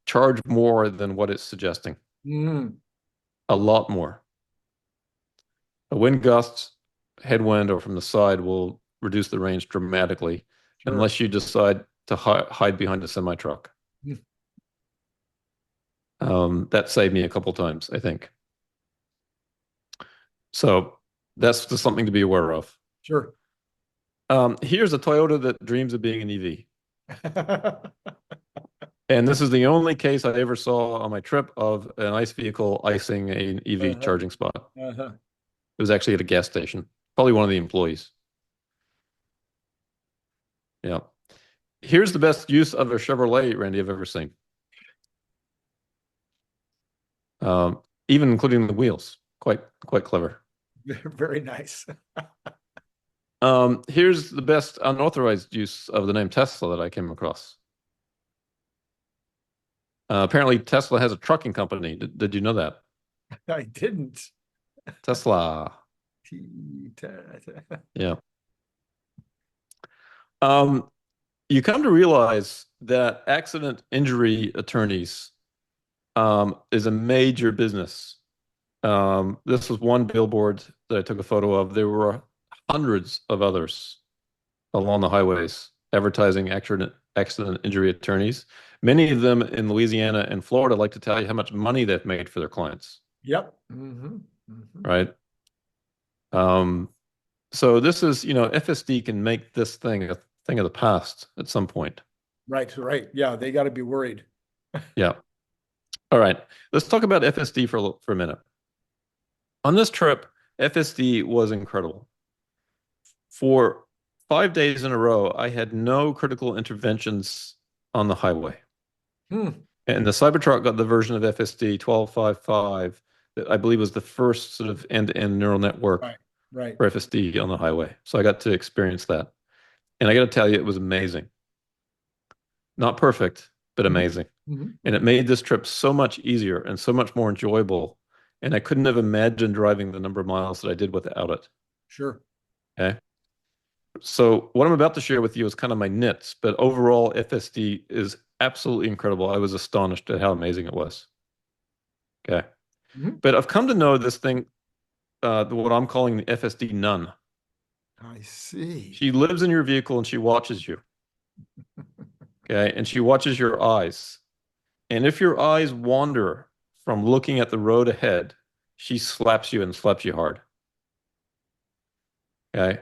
Charge more than what it's suggesting. A lot more. A wind gusts, headwind, or from the side will reduce the range dramatically, unless you decide to hide behind a semi-truck. That saved me a couple times, I think. So that's just something to be aware of. Sure. Here's a Toyota that dreams of being an EV. And this is the only case I ever saw on my trip of an ICE vehicle icing an EV charging spot. It was actually at a gas station, probably one of the employees. Yeah. Here's the best use of a Chevrolet, Randy, I've ever seen. Even including the wheels. Quite clever. Very nice. Here's the best unauthorized use of the name Tesla that I came across. Apparently, Tesla has a trucking company. Did you know that? I didn't. Tesla. Yeah. You come to realize that accident injury attorneys is a major business. This was one billboard that I took a photo of. There were hundreds of others along the highways advertising accident injury attorneys. Many of them in Louisiana and Florida like to tell you how much money they've made for their clients. Yep. Right. So this is, FSD can make this thing a thing of the past at some point. Right. Yeah, they got to be worried. Yeah. All right. Let's talk about FSD for a minute. On this trip, FSD was incredible. For 5 days in a row, I had no critical interventions on the highway. And the Cybertruck got the version of FSD 12.5.5 that I believe was the first sort of end-to-end neural network Right. for FSD on the highway. So I got to experience that. And I got to tell you, it was amazing. Not perfect, but Mhm. amazing. Mhm. And it made this trip so much easier and so much more enjoyable. And I couldn't have imagined driving the number of miles that I did without it. Sure. Okay. So what I'm about to share with you is kind of my nits, but overall, FSD is absolutely incredible. I was astonished at how amazing it was. Okay. Mhm. But I've come to know this thing, what I'm calling the FSD nun. I see. She lives in your vehicle and she watches you. Okay. And she watches your eyes. And if your eyes wander from looking at the road ahead, she slaps you and slaps you hard. Okay.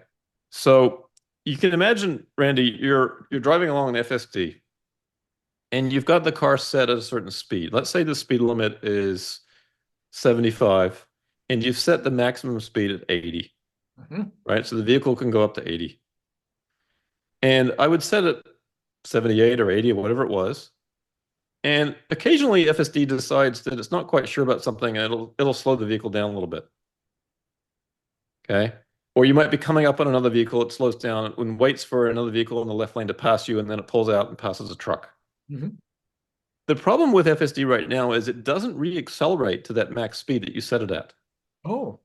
So you can imagine, Randy, you're driving along an FSD and you've got the car set at a certain speed. Let's say the speed limit is 75 and you've set the maximum speed at 80, Mhm. right? So the vehicle can go up to 80. And I would set it 78 or 80 or whatever it was. And occasionally FSD decides that it's not quite sure about something and it'll slow the vehicle down a little bit. Okay. Or you might be coming up on another vehicle, it slows down and waits for another vehicle in the left lane to pass you, and then it pulls out and passes a truck. Mhm. The problem with FSD right now is it doesn't re-accelerate to that max speed that you set it at. Oh.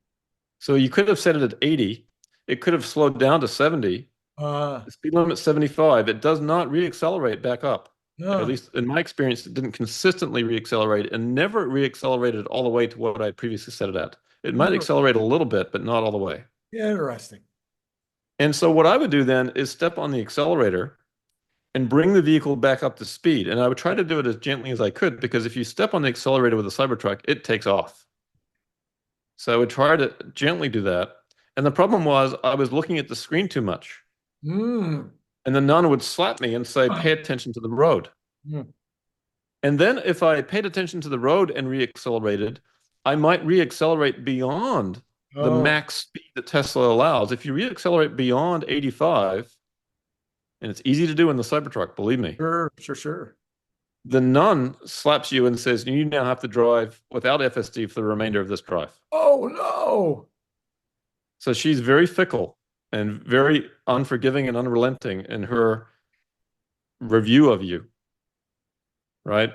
So you could have set it at 80. It could have slowed down to 70. Uh, The speed limit's 75. It does not re-accelerate back up. At uh, least in my experience, it didn't consistently re-accelerate and never re-accelerated all the way to what I previously set it at. It might inter- accelerate a little bit, but not all the way. interesting. And so what I would do then is step on the accelerator and bring the vehicle back up to speed. And I would try to do it as gently as I could because if you step on the accelerator with a Cybertruck, it takes off. So I would try to gently do that. And the problem was I was looking at the screen too much. Mm. And the nun would slap me and say, pay attention to the road. Mm. And then if I paid attention to the road and re-accelerated, I might re-accelerate beyond the Oh, max speed that Tesla allows. If you re-accelerate beyond 85, and it's easy to do in the Cybertruck, believe me, sure, sure, sure. the nun slaps you and says, you now have to drive without FSD for the remainder of this drive. Oh no. So she's very fickle and very unforgiving and unrelenting in her review of you, right?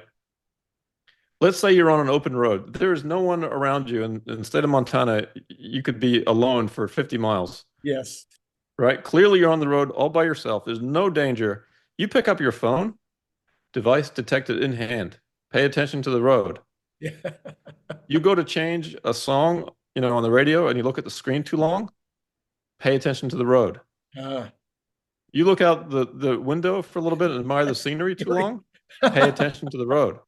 Let's say you're on an open road. There is no one around you. In the state of Montana, you could be alone for 50 miles, Yes. right? Clearly, you're on the road all by yourself. There's no danger. You pick up your phone, device detected in hand. Pay attention to the road. Yeah. You go to change a song, on the radio and you look at the screen too long, pay attention to the road. Uh, You look out the window for a little bit and admire the scenery too right. long, pay attention to the road.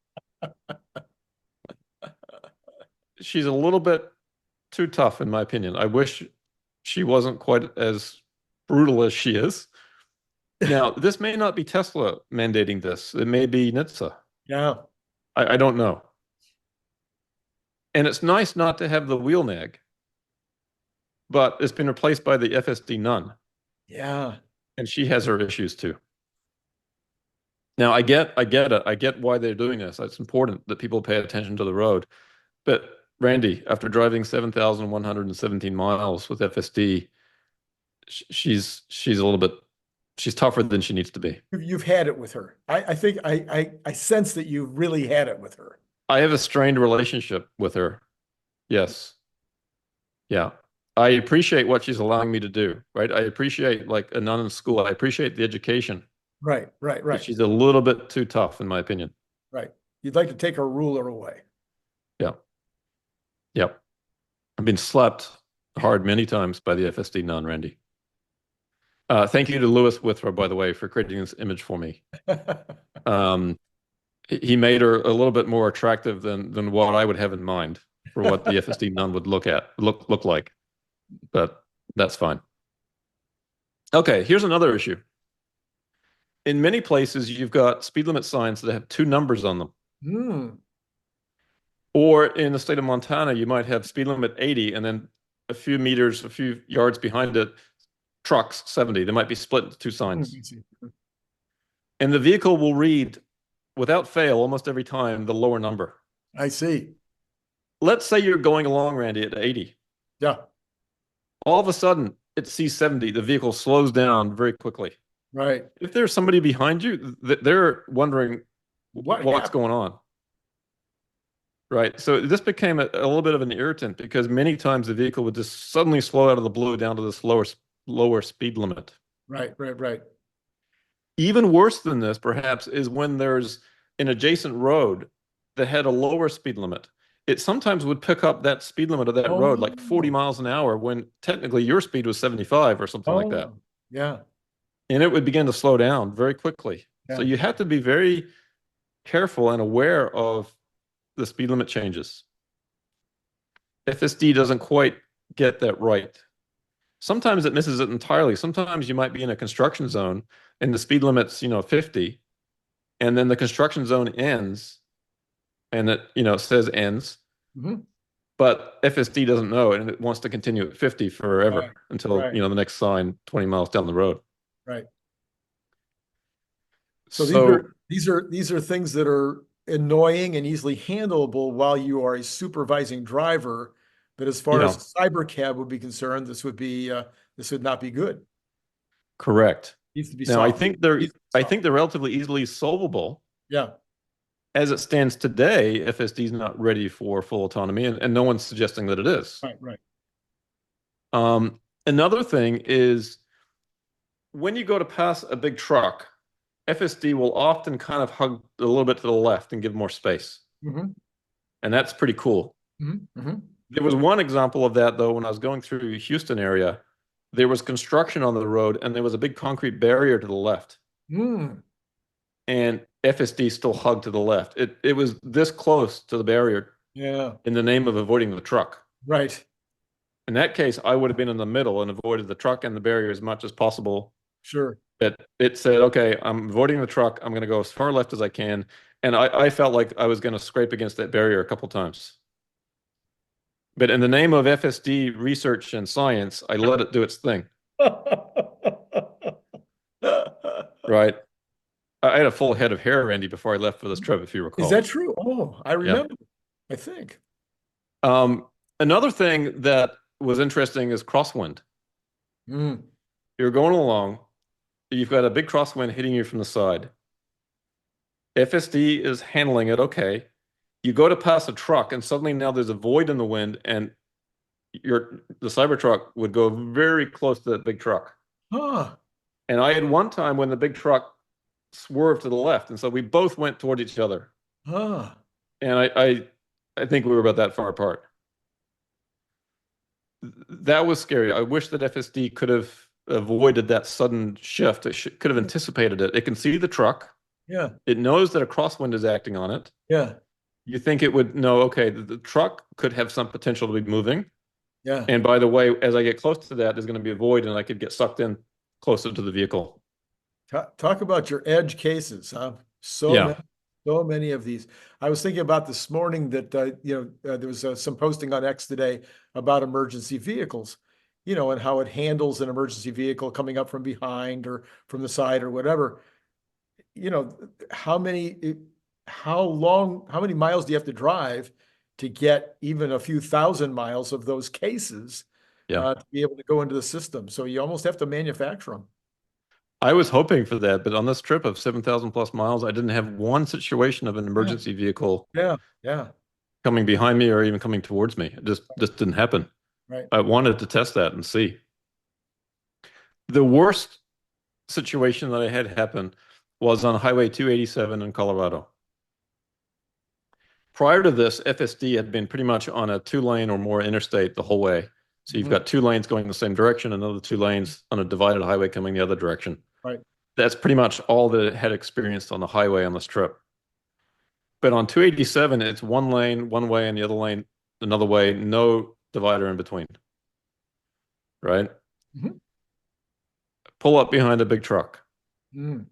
She's a little bit too tough, in my opinion. I wish she wasn't quite as brutal as she is. Now, this may not be Tesla mandating this. It may be NHTSA. Yeah. I don't know. And it's nice not to have the wheel nag, but it's been replaced by the FSD nun, Yeah. and she has her issues too. Now, I get it. I get why they're doing this. It's important that people pay attention to the road. But Randy, after driving 7,117 miles with FSD, she's a little bit she's tougher than she needs to be. You've had it with her. I think I sense that you've really had it with her. I have a strained relationship with her. Yes. Yeah. I appreciate what she's allowing me to do, right? I appreciate like a nun in school. I appreciate the education, Right, right, but right, she's a little bit too tough, in my opinion. right. You'd like to take her ruler away. Yeah. Yep. I've been slapped hard many times by the FSD nun, Randy. Thank you to Lewis Withrow, by the way, for creating this image for me. Um, he made her a little bit more attractive than what I would have in mind for what the FSD nun would look like. But that's fine. Okay, here's another issue. In many places, you've got speed limit signs that have two numbers on them. Hmm. Or in the state of Montana, you might have speed limit 80 and then a few meters, a few yards behind it, trucks 70. They might be split into two signs. And the vehicle will read, without fail, almost every time, the lower number. I see. Let's say you're going along, Randy, at 80. Yeah. all of a sudden it sees 70, the vehicle slows down very quickly. Right. If there's somebody behind you, they're wondering What what's happened? going on. Right. So this became a little bit of an irritant because many times the vehicle would just suddenly slow out of the blue down to this lower speed limit. Right, right, right. Even worse than this, perhaps, is when there's an adjacent road that had a lower speed limit. It sometimes would pick up that speed limit of that road, like 40 Oh, miles an hour, when technically your speed was 75 or something like that. oh, yeah, And it would begin to slow down very quickly. So yeah. you have to be very careful and aware of the speed limit changes. FSD doesn't quite get that right. Sometimes it misses it entirely. Sometimes you might be in a construction zone and the speed limit's, 50, and then the construction zone ends and it says ends, Hmm. but FSD doesn't know and it wants to continue at 50 Right, forever until, right, the next sign 20 miles down the road. right. So So, these are things that are annoying and easily handleable while you are a supervising driver. But as far yeah, as cyber cab would be concerned, this would not be good. correct. Needs to be Now, I solved. think they're Needs to be I solved. think they're relatively easily solvable. Yeah. As it stands today, FSD is not ready for full autonomy, and no one's suggesting that it is. Right, right. Another thing is when you go to pass a big truck, FSD will often kind of hug a little bit to the left and give more space. Hmm. And that's pretty cool. Hmm. Hmm. There was one example of that, though, when I was going through Houston area. There was construction on the road, and there was a big concrete barrier to the left. Mm. And FSD still hugged to the left. It was this close to the barrier Yeah. in the name of avoiding the truck. Right. In that case, I would have been in the middle and avoided the truck and the barrier as much as possible. Sure. But it said, okay, I'm avoiding the truck. I'm going to go as far left as I can. And I felt like I was going to scrape against that barrier a couple times. But in the name of FSD research and science, I let it do its thing, right? I had a full head of hair, Randy, before I left for this trip, if you Is that recall. true? Oh, I Yeah. remember. I think. Um, Another thing that was interesting is crosswind. Mm. You're going along, you've got a big crosswind hitting you from the side. FSD is handling it okay. You go to pass a truck, and suddenly now there's a void in the wind, and the Cybertruck would go very close to that big truck. Huh. And I had one time when the big truck swerved to the left, and so we both went toward each other. Huh. And I think we were about that far apart. That was scary. I wish that FSD could have avoided that sudden shift. It could have anticipated it. It can see the truck. Yeah. It knows that a crosswind is acting on it. Yeah. You think it would know, okay, the truck could have some potential to be moving. Yeah. And by the way, as I get close to that, there's going to be a void and I could get sucked in closer to the vehicle. Talk about your edge cases, huh? Yeah. So many of these. I was thinking about this morning that there was some posting on X today about emergency vehicles, and how it handles an emergency vehicle coming up from behind or from the side or whatever. You know, how many miles do you have to drive to get even a few thousand miles of those cases Yeah. to be able to go into the system? So you almost have to manufacture them. I was hoping for that, but on this trip of 7,000 plus miles, I didn't have one situation of an Yeah. emergency vehicle Yeah. Yeah. coming behind me or even coming towards me. It just didn't happen. Right. I wanted to test that and see. The worst situation that I had happen was on Highway 287 in Colorado. Prior to this, FSD had been pretty much on a 2-lane or more interstate the whole way. So you've Mhm. got 2 lanes going the same direction, another 2 lanes on a divided highway coming the other direction. Right. That's pretty much all that it had experienced on the highway on this trip. But on 287, it's 1 lane, one way, and the other lane another way, no divider in between. Right? Mhm. Pull up behind a big truck. Mm.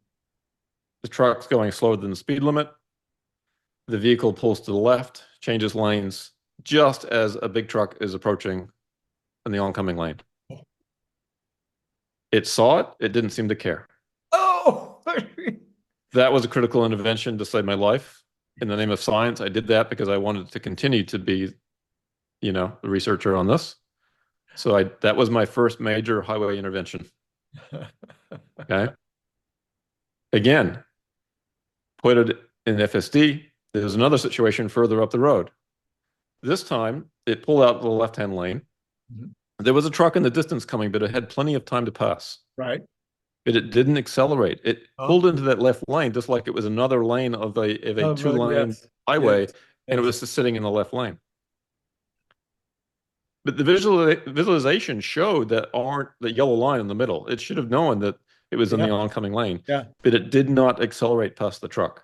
The truck's going slower than the speed limit. The vehicle pulls to the left, changes lanes just as a big truck is approaching in the oncoming lane. It saw it, it didn't seem to care. Oh, That was a critical intervention to save my life. In the name of science, I did that because I wanted to continue to be, the researcher on this. So that was my first major highway intervention. Okay. Again, put it in FSD. There's another situation further up the road. This time, it pulled out the left-hand lane. Mhm. There was a truck in the distance coming, but it had plenty of time to pass. Right. But it didn't accelerate. It Oh, pulled into that left lane just like it was another lane of a two-lane yes, highway, yes, and it yes. was just sitting in the left lane. But the visualization showed that yellow line in the middle. It should have known that it was in the Yeah, oncoming lane, yeah. but it did not accelerate past the truck.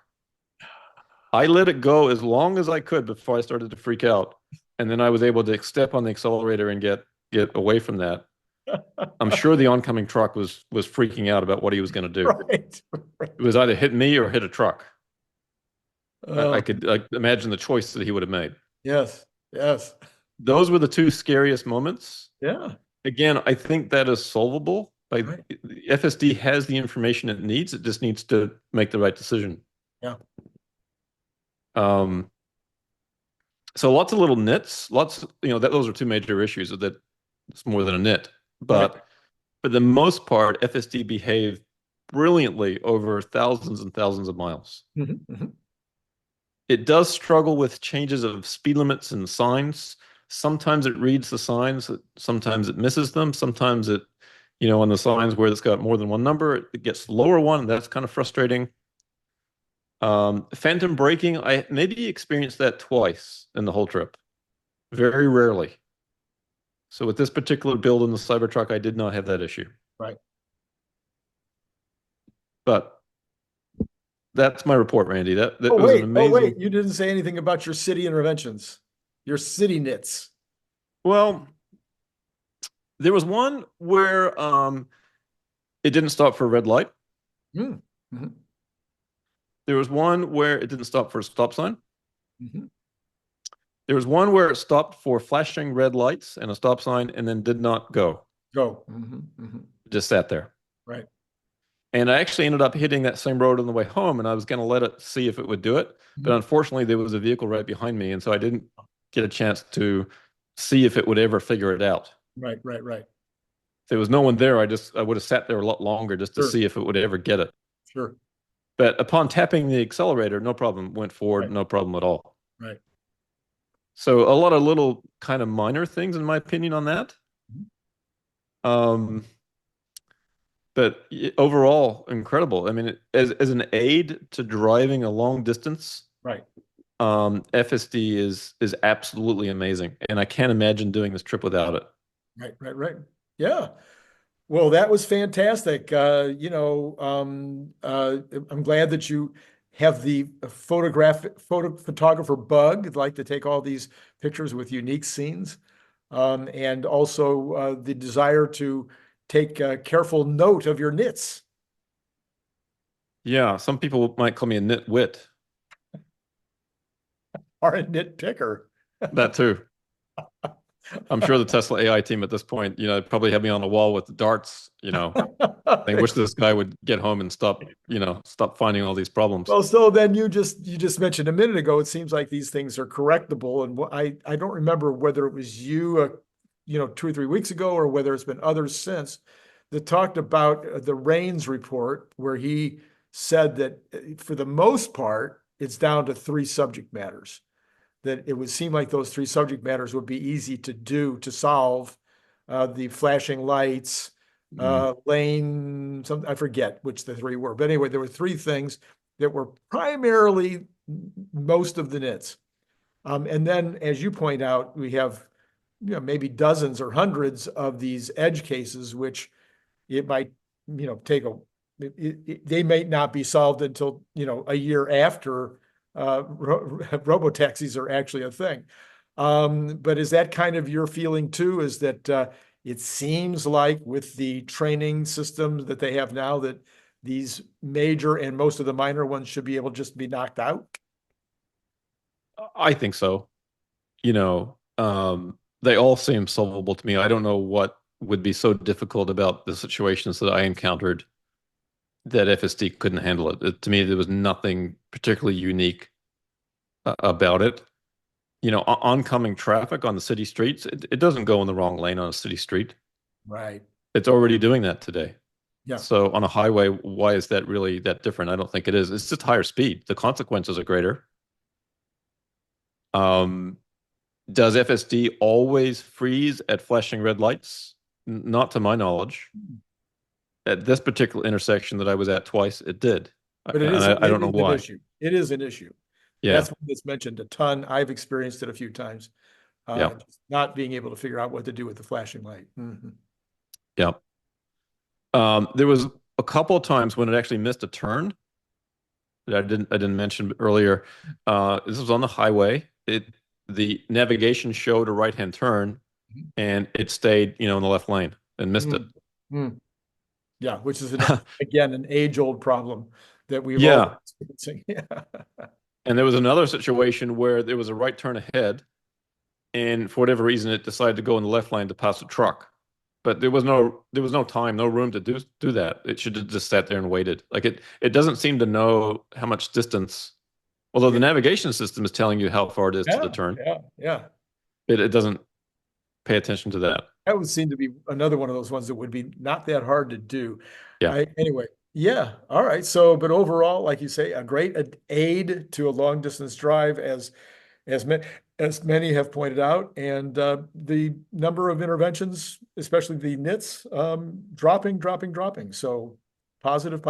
I let it go as long as I could before I started to freak out, and then I was able to step on the accelerator and get away from that. I'm sure the oncoming truck was freaking out about what he was going to do. Right. It was either hit me or hit a truck. I Oh, could imagine the choice that he would have made. yes, yes. Those were the two scariest moments. Yeah, Again, I think that is solvable. Like right. FSD has the information it needs. It just needs to make the right decision. Yeah. Um, so lots of little nits, those are two major issues that it's more than a nit. Right. But for the most part, FSD behaved brilliantly over thousands and thousands of miles. Mhm, mhm. It does struggle with changes of speed limits and signs. Sometimes it reads the signs, sometimes it misses them. Sometimes on the signs where it's got more than one number, it gets the lower one, and that's kind of frustrating. Phantom braking, I maybe experienced that twice in the whole trip. Very rarely. So with this particular build in the Cybertruck, I did not have that issue. Right. But that's my report, Randy. That Oh, was an wait. Oh, wait. amazing. You didn't say anything about your city interventions, your city nits. Well, there was one where it didn't stop for a red light. Mm. Mhm, There was one where it didn't stop for a stop sign. mhm. There was one where it stopped for flashing red lights and a stop sign and then did not go. Go. Mhm, mhm. It just sat there. Right. And I actually ended up hitting that same road on the way home, and I was going to let it see if it would do it. But Mhm. unfortunately, there was a vehicle right behind me, and so I didn't get a chance to see if it would ever figure it out. Right, right, right. If there was no one there, I would have sat there a lot longer just to Sure, see if it would ever get it. sure. But upon tapping the accelerator, no problem, went forward, Right, no problem at all. right. So a lot of little kind of minor things, in my opinion, on that. Mhm. Um, but overall, incredible. I mean, as an aid to driving a long distance, Right, FSD is absolutely amazing, and I can't imagine doing this trip without it. right, right, right. Yeah. Well, that was fantastic. I'm glad that you have the photographer bug. I'd like to take all these pictures with unique scenes. And also the desire to take careful note of your nits. Yeah, some people might call me a nitwit. Or a nitpicker. That too. I'm sure the Tesla AI team at this point, probably have me on the wall with the darts, I wish this guy would get home and stop finding all these problems. Well, so then you just mentioned a minute ago, it seems like these things are correctable. And I don't remember whether it was you, 2 or 3 weeks ago, or whether it's been others since that talked about the Rains report, where he said that for the most part, it's down to three subject matters. That it would seem like those three subject matters would be easy to solve. The flashing lights, Mm. lane, I forget which the three were, but anyway, there were three things that were primarily most of the nits. And then, as you point out, we have maybe dozens or hundreds of these edge cases, which it might take they may not be solved until a year after robotaxis are actually a thing. But is that kind of your feeling too? Is that it seems like with the training systems that they have now, that these major and most of the minor ones should be able to just be knocked out? I think so. They all seem solvable to me. I don't know what would be so difficult about the situations that I encountered that FSD couldn't handle it. To me, there was nothing particularly unique about it. oncoming traffic on the city streets, it doesn't go in the wrong lane on a city street. Right. It's already doing that today. Yeah. So on a highway, why is that really that different? I don't think it is. It's just higher speed. The consequences are greater. Does FSD always freeze at flashing red lights? Not to my knowledge. At this particular intersection that I was at twice, it did. But And I don't know it is an why. issue. It is an issue. Yeah. That's one that's mentioned a ton. I've experienced it a few times. Yeah. Just not being able to figure out what to do with the flashing light. Mm-hmm. Yeah. There was a couple of times when it actually missed a turn that I didn't mention earlier. This was on the highway. The navigation showed a right-hand turn, and it stayed, in the left lane and missed it. Mm. Yeah, which is again an age-old problem that we've all Yeah. been experiencing. Yeah. And there was another situation where there was a right turn ahead, and for whatever reason, it decided to go in the left lane to pass a truck. But there was no time, no room to do that. It should have just sat there and waited. Like it doesn't seem to know how much distance, although the navigation system is telling you how far it is to the turn. Yeah. It doesn't pay attention to that. That would seem to be another one of those ones that would be not that hard to do. Yeah. Anyway, yeah. All right. So, but overall, like you say, a great aid to a long distance drive as many have pointed out, and the number of interventions, especially the NITs, dropping. So positive.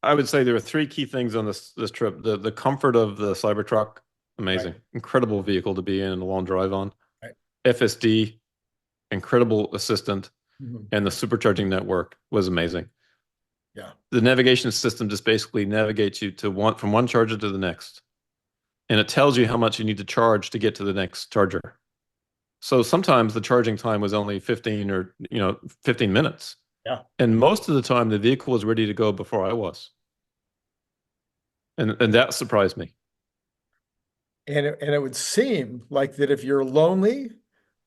I would say there are three key things on this trip. The comfort of the Cybertruck, amazing, Right. Incredible vehicle to be in a long drive on. Right. FSD, incredible assistant, Mhm. and the supercharging network was amazing. Yeah. The navigation system just basically navigates you from one charger to the next. And it tells you how much you need to charge to get to the next charger. So sometimes the charging time was only 15 minutes. Yeah. And most of the time the vehicle was ready to go before I was. And that surprised me. And it would seem like that if you're lonely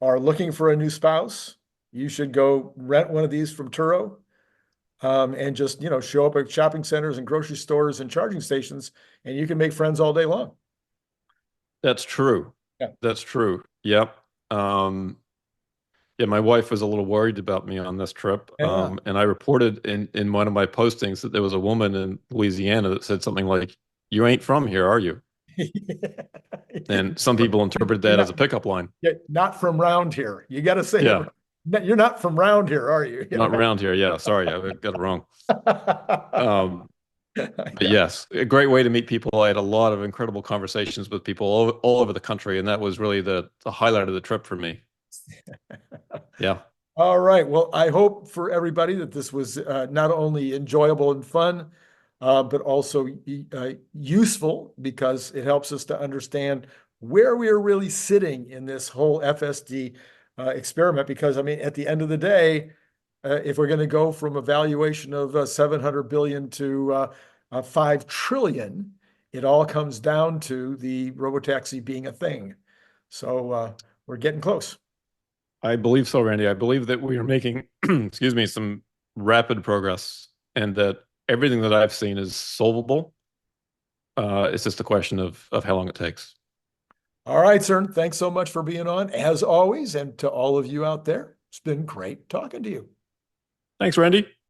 or looking for a new spouse, you should go rent one of these from Turo, and just, show up at shopping centers and grocery stores and charging stations, and you can make friends all day long. That's true. Yeah. That's true. Yep. Yeah, my wife was a little worried about me on this trip. Yeah. And I reported in one of my postings that there was a woman in Louisiana that said something like, "You ain't from here, are you?" And some people interpret that as a pickup line. Yeah, not from round here. You got to say, Yeah. You're not from round here, are you? Not around here. Yeah, sorry, I got it wrong. But yes, a great way to meet people. I had a lot of incredible conversations with people all over the country, and that was really the highlight of the trip for me. Yeah. All right. Well, I hope for everybody that this was not only enjoyable and fun, but also useful, because it helps us to understand where we are really sitting in this whole FSD experiment. Because, I mean, at the end of the day, if we're going to go from a valuation of 700 billion to 5 trillion, it all comes down to the robotaxi being a thing. So we're getting close. I believe so, Randy. I believe that we are making, excuse me, some rapid progress, and that everything that I've seen is solvable. It's just a question of how long it takes. All right, Cern. Thanks so much for being on, as always. And to all of you out there, it's been great talking to you. Thanks, Randy.